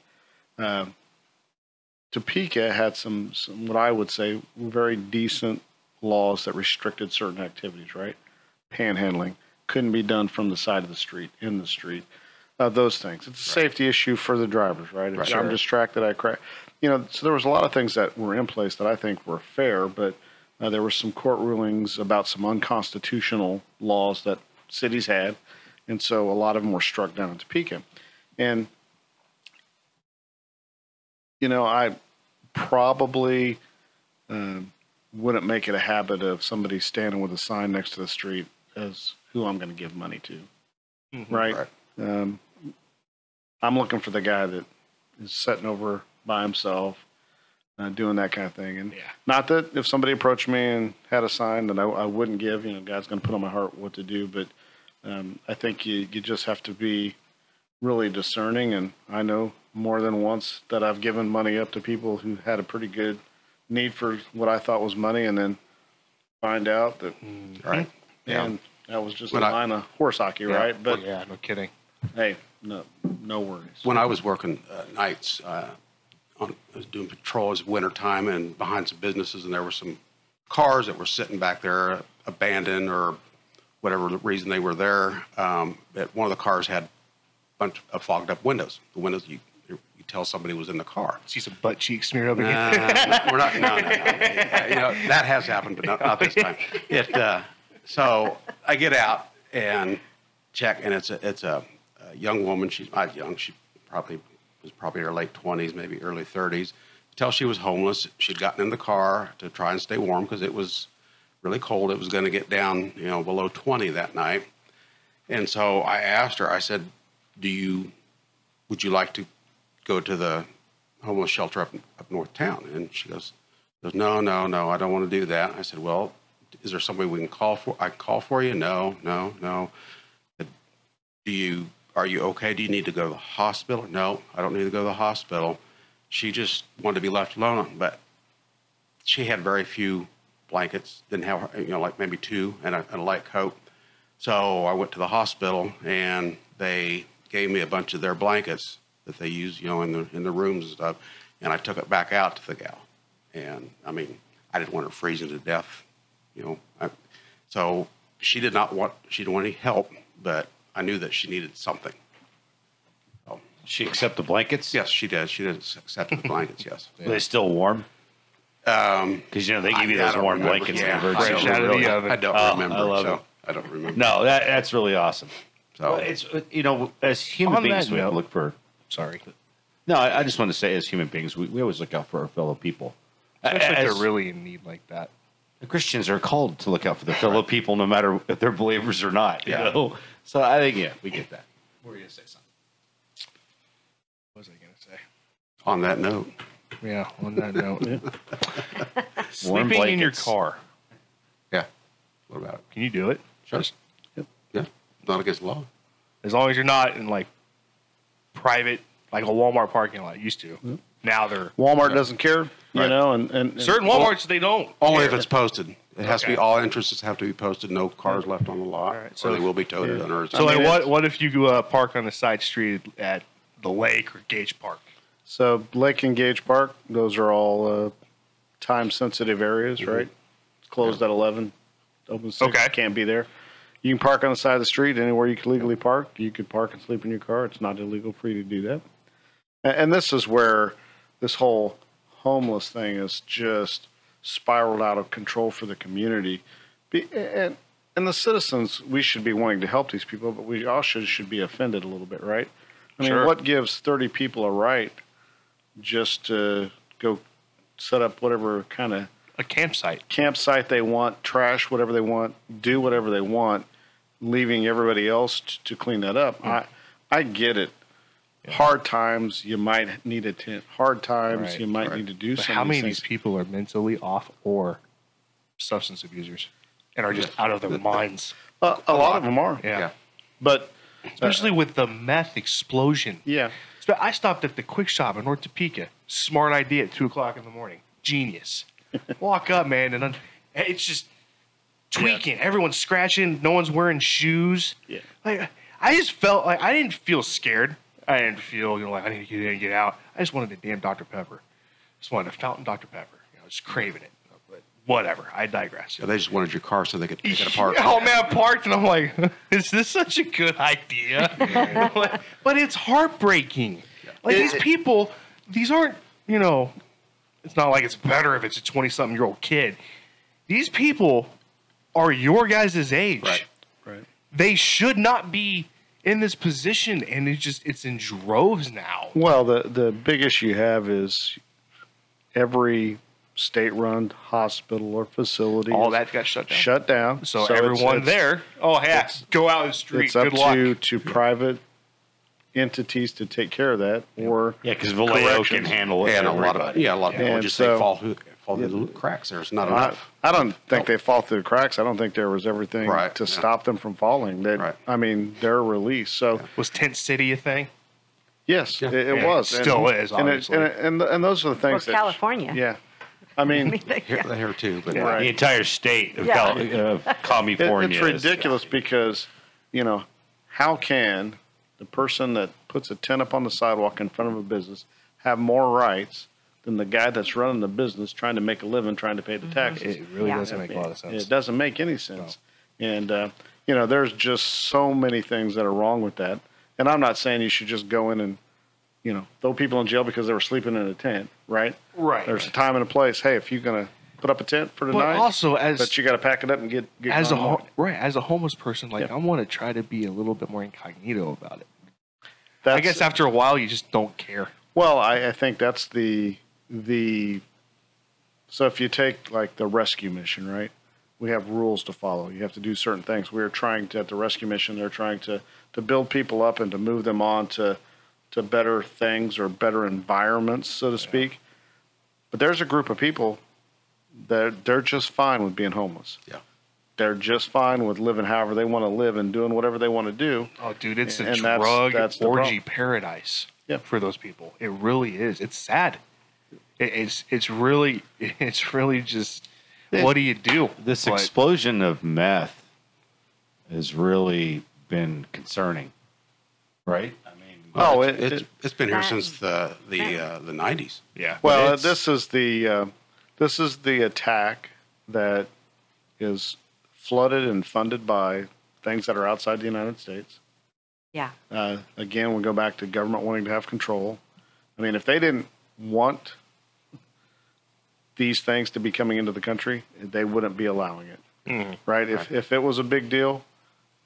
Topeka had some what I would say very decent laws that restricted certain activities, right? Panhandling couldn't be done from the side of the street, in the street. Those things. It's a safety issue for the drivers, right? I'm distracted, I crash. So there was a lot of things that were in place that I think were fair, but there were some court rulings about some unconstitutional laws that cities had. And so a lot of them were struck down in Topeka. And, I probably wouldn't make it a habit of somebody standing with a sign next to the street as who I'm going to give money to. Mm-hmm. Right? I'm looking for the guy that is sitting over by himself, doing that kind of thing. And not that if somebody approached me and had a sign that I wouldn't give, God's going to put on my heart what to do, but I think you just have to be really discerning, and I know more than once that I've given money up to people who had a pretty good need for what I thought was money, and then find out that, and that was just a line of horse hockey, right? But no kidding. Hey, no worries. When I was working nights, I was doing patrols wintertime and behind some businesses, and there were some cars that were sitting back there abandoned or whatever reason they were there. One of the cars had a bunch of fogged up windows. The windows you tell somebody was in the car. See some butt cheeks smeared over here. We're not. No. That has happened, but not this time. So I get out and check, and it's a young woman. She's not young. She was probably in her late 20s, maybe early 30s. Tell she was homeless. She'd gotten in the car to try and stay warm because it was really cold. It was going to get down, below 20 that night. And so I asked her, I said, would you like to go to the homeless shelter up north town? And she goes, no, I don't want to do that. I said, well, is there somebody we can call for? I can call for you? No. are you okay? Do you need to go to the hospital? No, I don't need to go to the hospital. She just wanted to be left alone, but she had very few blankets, didn't have, like maybe 2 and a light coat. So I went to the hospital and they gave me a bunch of their blankets that they use, in the rooms and stuff. And I took it back out to the gal. And I mean, I didn't want her freezing to death, so she didn't want any help, but I knew that she needed something. So, She accept the blankets? yes, she did. She did accept the blankets, yes. Are they still warm? Because, they give you I those don't warm remember. blankets. Yeah, in fresh emergency. out of the oven. I don't Oh, remember. I love it. I don't remember. No, that's really awesome. So Well, it's, as human On beings, that we note- look for. Sorry. No, I just want to say, as human beings, we always look out for our fellow people. Especially if As- they're really in need like that. Christians are called to look out for their fellow people, no matter if they're believers or not. Yeah. So I think we get that. What were you gonna say something? What was I going to say? on that note, Yeah, on that note. Warm Sleeping in your blankets. car. yeah. What about it? Can you do it? Sure. Yeah. Not against the law. As long as you're not in like private, like a Walmart parking lot used to. Now they're Walmart doesn't care, Right. and certain Walmarts they don't. Only care. if it's posted. It has to be, Okay. all entrances have to be posted, no cars left on the lot, All right, so so- they will be towed Yeah. under. So I mean, like, what if you park on the side street at the lake or Gage Park? So Lake and Gage Park, those are all time-sensitive areas, right? It's closed at 11, open 6, Okay. can't be there. You can park on the side of the street anywhere you can legally park. You could park and sleep in your car. It's not illegal for you to do that. And this is where this whole homeless thing is just spiraled out of control for the community. And the citizens, we should be wanting to help these people, but we also should be offended a little bit, right? I mean, Sure. what gives 30 people a right just to go set up whatever kind of A campsite. campsite they want, trash whatever they want, do whatever they want, leaving everybody else to clean that up? I get it. Hard times, you might need a tent. Hard times, Right, you might right. need to do But some how of many these of these things. people are mentally off or substance abusers and are just out of their minds? A lot of them are. Yeah. But, Especially with the meth explosion. yeah. I stopped at the Quick Shop in North Topeka. Smart idea at 2 o'clock in the morning. Genius. Walk up, man, and it's just tweaking. Everyone's scratching. No one's wearing shoes. Yeah. Like, I just felt like I didn't feel scared. I didn't feel like I need to get in and get out. I just wanted a damn Dr. Pepper. Just wanted a fountain Dr. Pepper. I was craving it. But whatever. I digress. They just wanted your car so they could take it apart. Oh man, I parked and I'm like, is this such a good idea? But it's heartbreaking. Like these people, these aren't, it's not like it's better if it's a 20-something-year-old kid. These people are your guys' age. Right. They should not be in this position, and it's in droves now. Well, the big issue you have is every state-run hospital or facility All is that got shut down. shut down. So, it's- everyone it's- there, go out in the street. It's up Good luck. to private entities to take care of that, or Yeah, because Vallejo can corrections. handle it. And for a lot of everybody. a lot of people And just so- fall through the cracks. There's not enough. I don't think they fall through the cracks. I don't think there was everything Right, to yeah. stop them from falling. Right. I mean, they're released. So Was Tent City a thing? yes, it Yeah, was. it still is, And, obviously. and those are the Or things that California. Yeah, I mean, Here too, but Right. The entire state of, Yeah. California. it's ridiculous because how can the person that puts a tent up on the sidewalk in front of a business have more rights than the guy that's running the business, trying to make a living, trying to pay the taxes? It really Yeah. doesn't make a lot of sense. It doesn't make any sense. And, there's just so many things that are wrong with that. And I'm not saying you should just go in and, throw people in jail because they were sleeping in a tent, right? Right. There's a time and a place. Hey, if you're going to put up a tent for But tonight, also, but you got to pack it up and get as a going on. as a homeless person, like Yeah. I want to try to be a little bit more incognito about it. I That's- guess after a while, you just don't care. Well, I think that's the so if you take like the rescue mission, right? We have rules to follow. You have to do certain things. We're trying to, at the rescue mission, they're trying to build people up and to move them on to better things or better environments, so to speak. But there's a group of people that they're just fine with being homeless. Yeah. they're just fine with living however they want to live and doing whatever they want to do. Oh, dude, it's a And drug that's the orgy problem. paradise Yeah. for those people. It really is. It's sad. It's really just what do you do? This But- explosion of meth has really been concerning, right? I mean, Oh, it's been here That- since the 90s. yeah. well, it's- this is the attack that is flooded and funded by things that are outside the United States. Yeah. Again, we go back to government wanting to have control. I mean, if they didn't want these things to be coming into the country, they wouldn't be allowing it, right? If it was a big deal,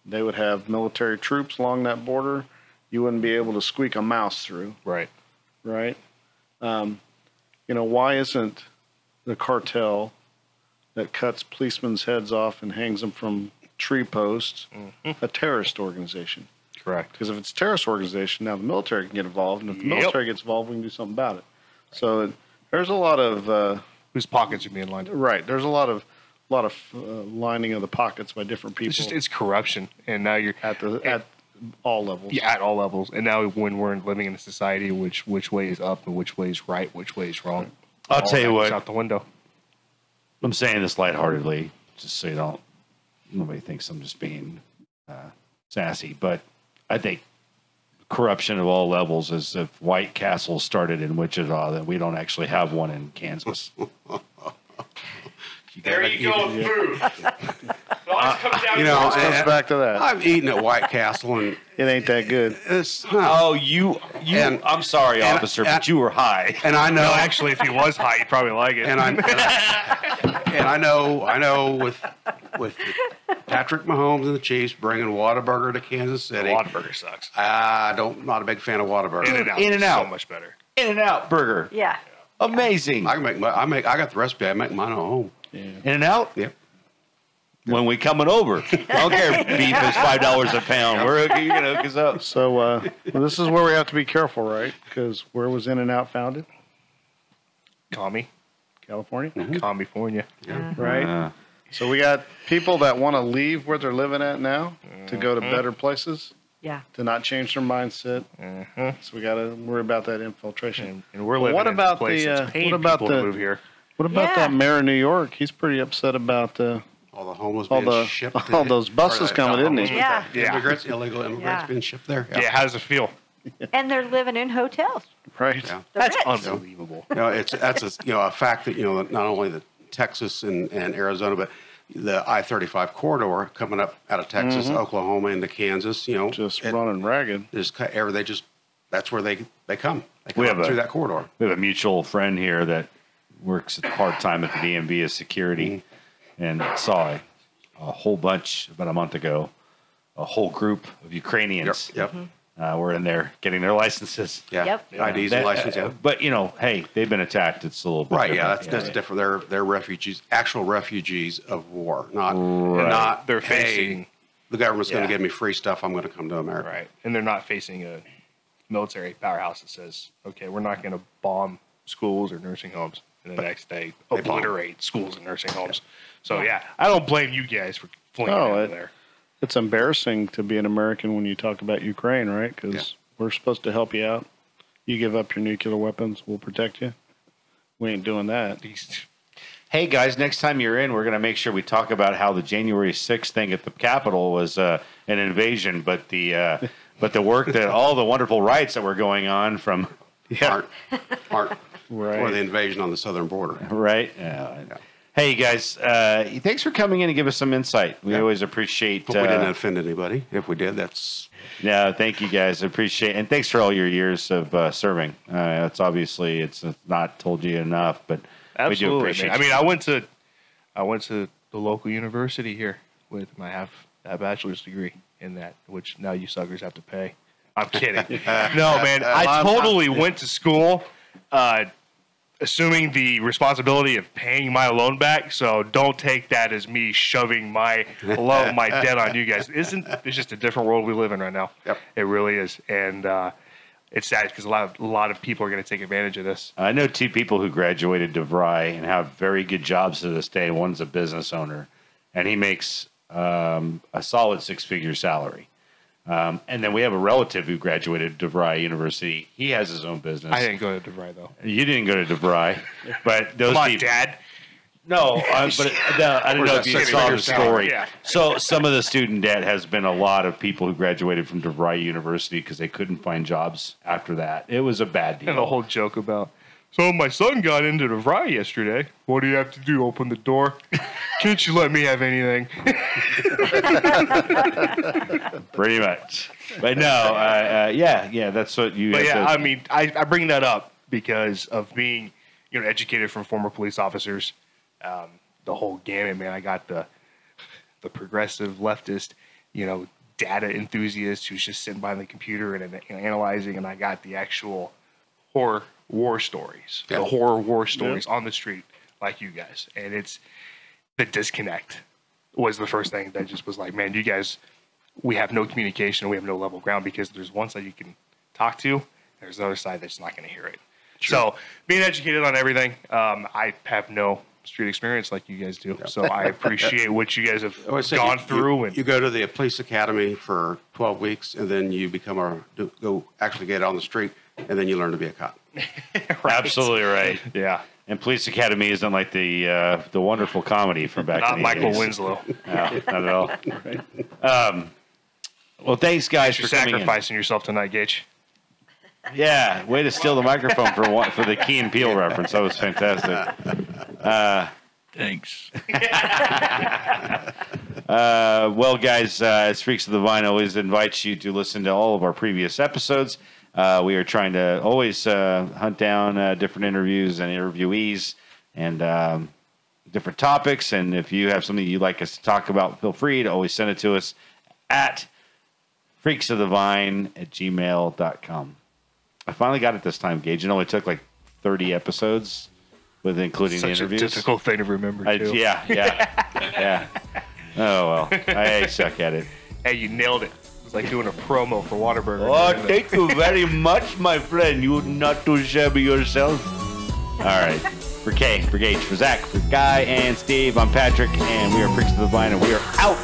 they would have military troops along that border. You wouldn't be able to squeak a mouse through, Right. right? Why isn't the cartel that cuts policemen's heads off and hangs them from tree posts a terrorist organization? Correct. Because if it's a terrorist organization, now the military can get involved, and if the military gets involved, we can do something about it. So there's a lot of Whose pockets are being lined up? right. There's a lot of lining of the pockets by different people It's corruption, and now you're at all levels. yeah, at all levels. And now when we're living in a society, which way is up and which way is right, which way is wrong. I'll all tell you that goes what. out the window. I'm saying this lightheartedly, just so nobody thinks I'm just being sassy, but I think corruption of all levels is if White Castle started in Wichita, then we don't actually have one in Kansas. There you go, food. This comes back to that. I've eaten at White Castle, and It ain't that good. it's Oh, you! And- I'm sorry, and- officer, and- but you were high. and I know No, actually, if he was high, you'd probably like it. and I know with Patrick Mahomes and the Chiefs bringing Whataburger to Kansas City. Whataburger sucks. Not a big fan of Whataburger. In-N-Out. In-N-Out. So much better. In-N-Out burger, Yeah. amazing. I got the recipe. I make mine at home. In-N-Out. Yep. When we coming over, I don't care if beef is $5 a pound. You're gonna hook us up. So well, this is where we have to be careful, right? Because where was In-N-Out founded? Commie. California, California. right? So we got people that want to leave where they're living at now to go to better places, Yeah. to not change their mindset. So we got to worry about that infiltration. And we're But living what in about a place the, that's paying what about people the- to move here. What about Yeah. that mayor of New York? He's pretty upset about All the homeless All being the- shipped. all those buses coming, isn't he? Yeah. Immigrants, illegal immigrants Yeah. being shipped there. Yeah, how does it feel? And they're living in hotels. right? Yeah. The That's Ritz. unbelievable. That's a fact that not only the Texas and Arizona, but the I-35 corridor coming up out of Texas, Oklahoma into Kansas. Just running ragged. That's where they come. They We come have through a- that corridor. We have a mutual friend here that works part time at the DMV as security, and saw a whole bunch about a month ago. A whole group of Ukrainians Yep. were in there getting their licenses. Yeah. Yep. IDs That- and license. Yeah. But hey, they've been attacked. It's a little bit Right. Yeah. different. That's different. They're refugees, actual refugees of war, not They're hey, facing the government's going Yeah. to give me free stuff. I'm going to come to America. right, and they're not facing a military powerhouse that says, "Okay, we're not going to bomb schools or nursing homes," and the next day bomb. obliterate schools and nursing homes. So yeah, I don't blame you guys for flinging No, it it- in there. It's embarrassing to be an American when you talk about Ukraine, right? Because Yeah. we're supposed to help you out. You give up your nuclear weapons, we'll protect you. We ain't doing that. Hey guys, next time you're in, we're going to make sure we talk about how the January 6th thing at the Capitol was an invasion, but the work that all the wonderful riots that were going on from Aren't Right. for the invasion on the southern border. right. Hey guys, thanks for coming in and give us some insight. We always appreciate. Hope we didn't offend anybody. If we did, that's Yeah, thank you guys. I appreciate, and thanks for all your years of serving. It's obviously it's not told you enough, but we do Absolutely, appreciate. man. I you. mean, I went to the local university here with my bachelor's degree in that, which now you suckers have to pay. I'm kidding. No, man, I totally went to school, assuming the responsibility of paying my loan back. So don't take that as me shoving my loan, my debt on you guys. It's just a different world we live in right now. Yep. It really is, and it's sad because a lot of people are going to take advantage of this. I know two people who graduated DeVry and have very good jobs to this day. One's a business owner, and he makes a solid six-figure salary. And then we have a relative who graduated DeVry University. He has his own business. I didn't go to DeVry, though. You didn't go to DeVry, but those Come on, people. Dad. No, but I don't know if you saw the story. Yeah. So some of the student debt has been a lot of people who graduated from DeVry University because they couldn't find jobs after that. It was a bad deal. And the whole joke about, so my son got into DeVry yesterday. What do you have to do? Open the door? Can't you let me have anything? Pretty much. But no, yeah, that's what you. But have yeah, to- I mean, I bring that up because of being, educated from former police officers. The whole gamut, man. I got the progressive leftist, data enthusiast who's just sitting behind the computer and analyzing, and I got the actual horror war stories, the horror war stories on the street, like you guys. And it's the disconnect was the first thing that just was like, man, you guys, we have no communication, we have no level ground, because there's one side you can talk to, there's the other side that's not going to hear it. Sure. So being educated on everything, I have no street experience like you guys do. So I appreciate what you guys have gone through. You go to the police academy for 12 weeks, and then you go actually get on the street, and then you learn to be a cop. Right. Absolutely right. Yeah. And Police Academy isn't like the wonderful comedy from back in the Michael 80s. Winslow. No, not at all. Well, thanks, guys, You're for coming in. sacrificing yourself tonight, Gage. Yeah, way to steal the microphone for the Key and Peele reference. That was fantastic. Thanks. Well, guys, as Freaks of the Vine always invites you to listen to all of our previous episodes. We are trying to always hunt down different interviews and interviewees and different topics. And if you have something you'd like us to talk about, feel free to always send it to us at freaksofthevine@gmail.com. I finally got it this time, Gage. It only took like 30 episodes, with including the interviews. Such a difficult thing to remember, too. Yeah. Oh, well. I suck at it. Hey, you nailed it. It was like doing a promo for Whataburger. Oh, thank you very much, my friend. You're not too shabby yourself. All right. For Kay, for Gage, for Zach, for Guy, and Steve, I'm Patrick, and we are Freaks of the Vine, and we are out.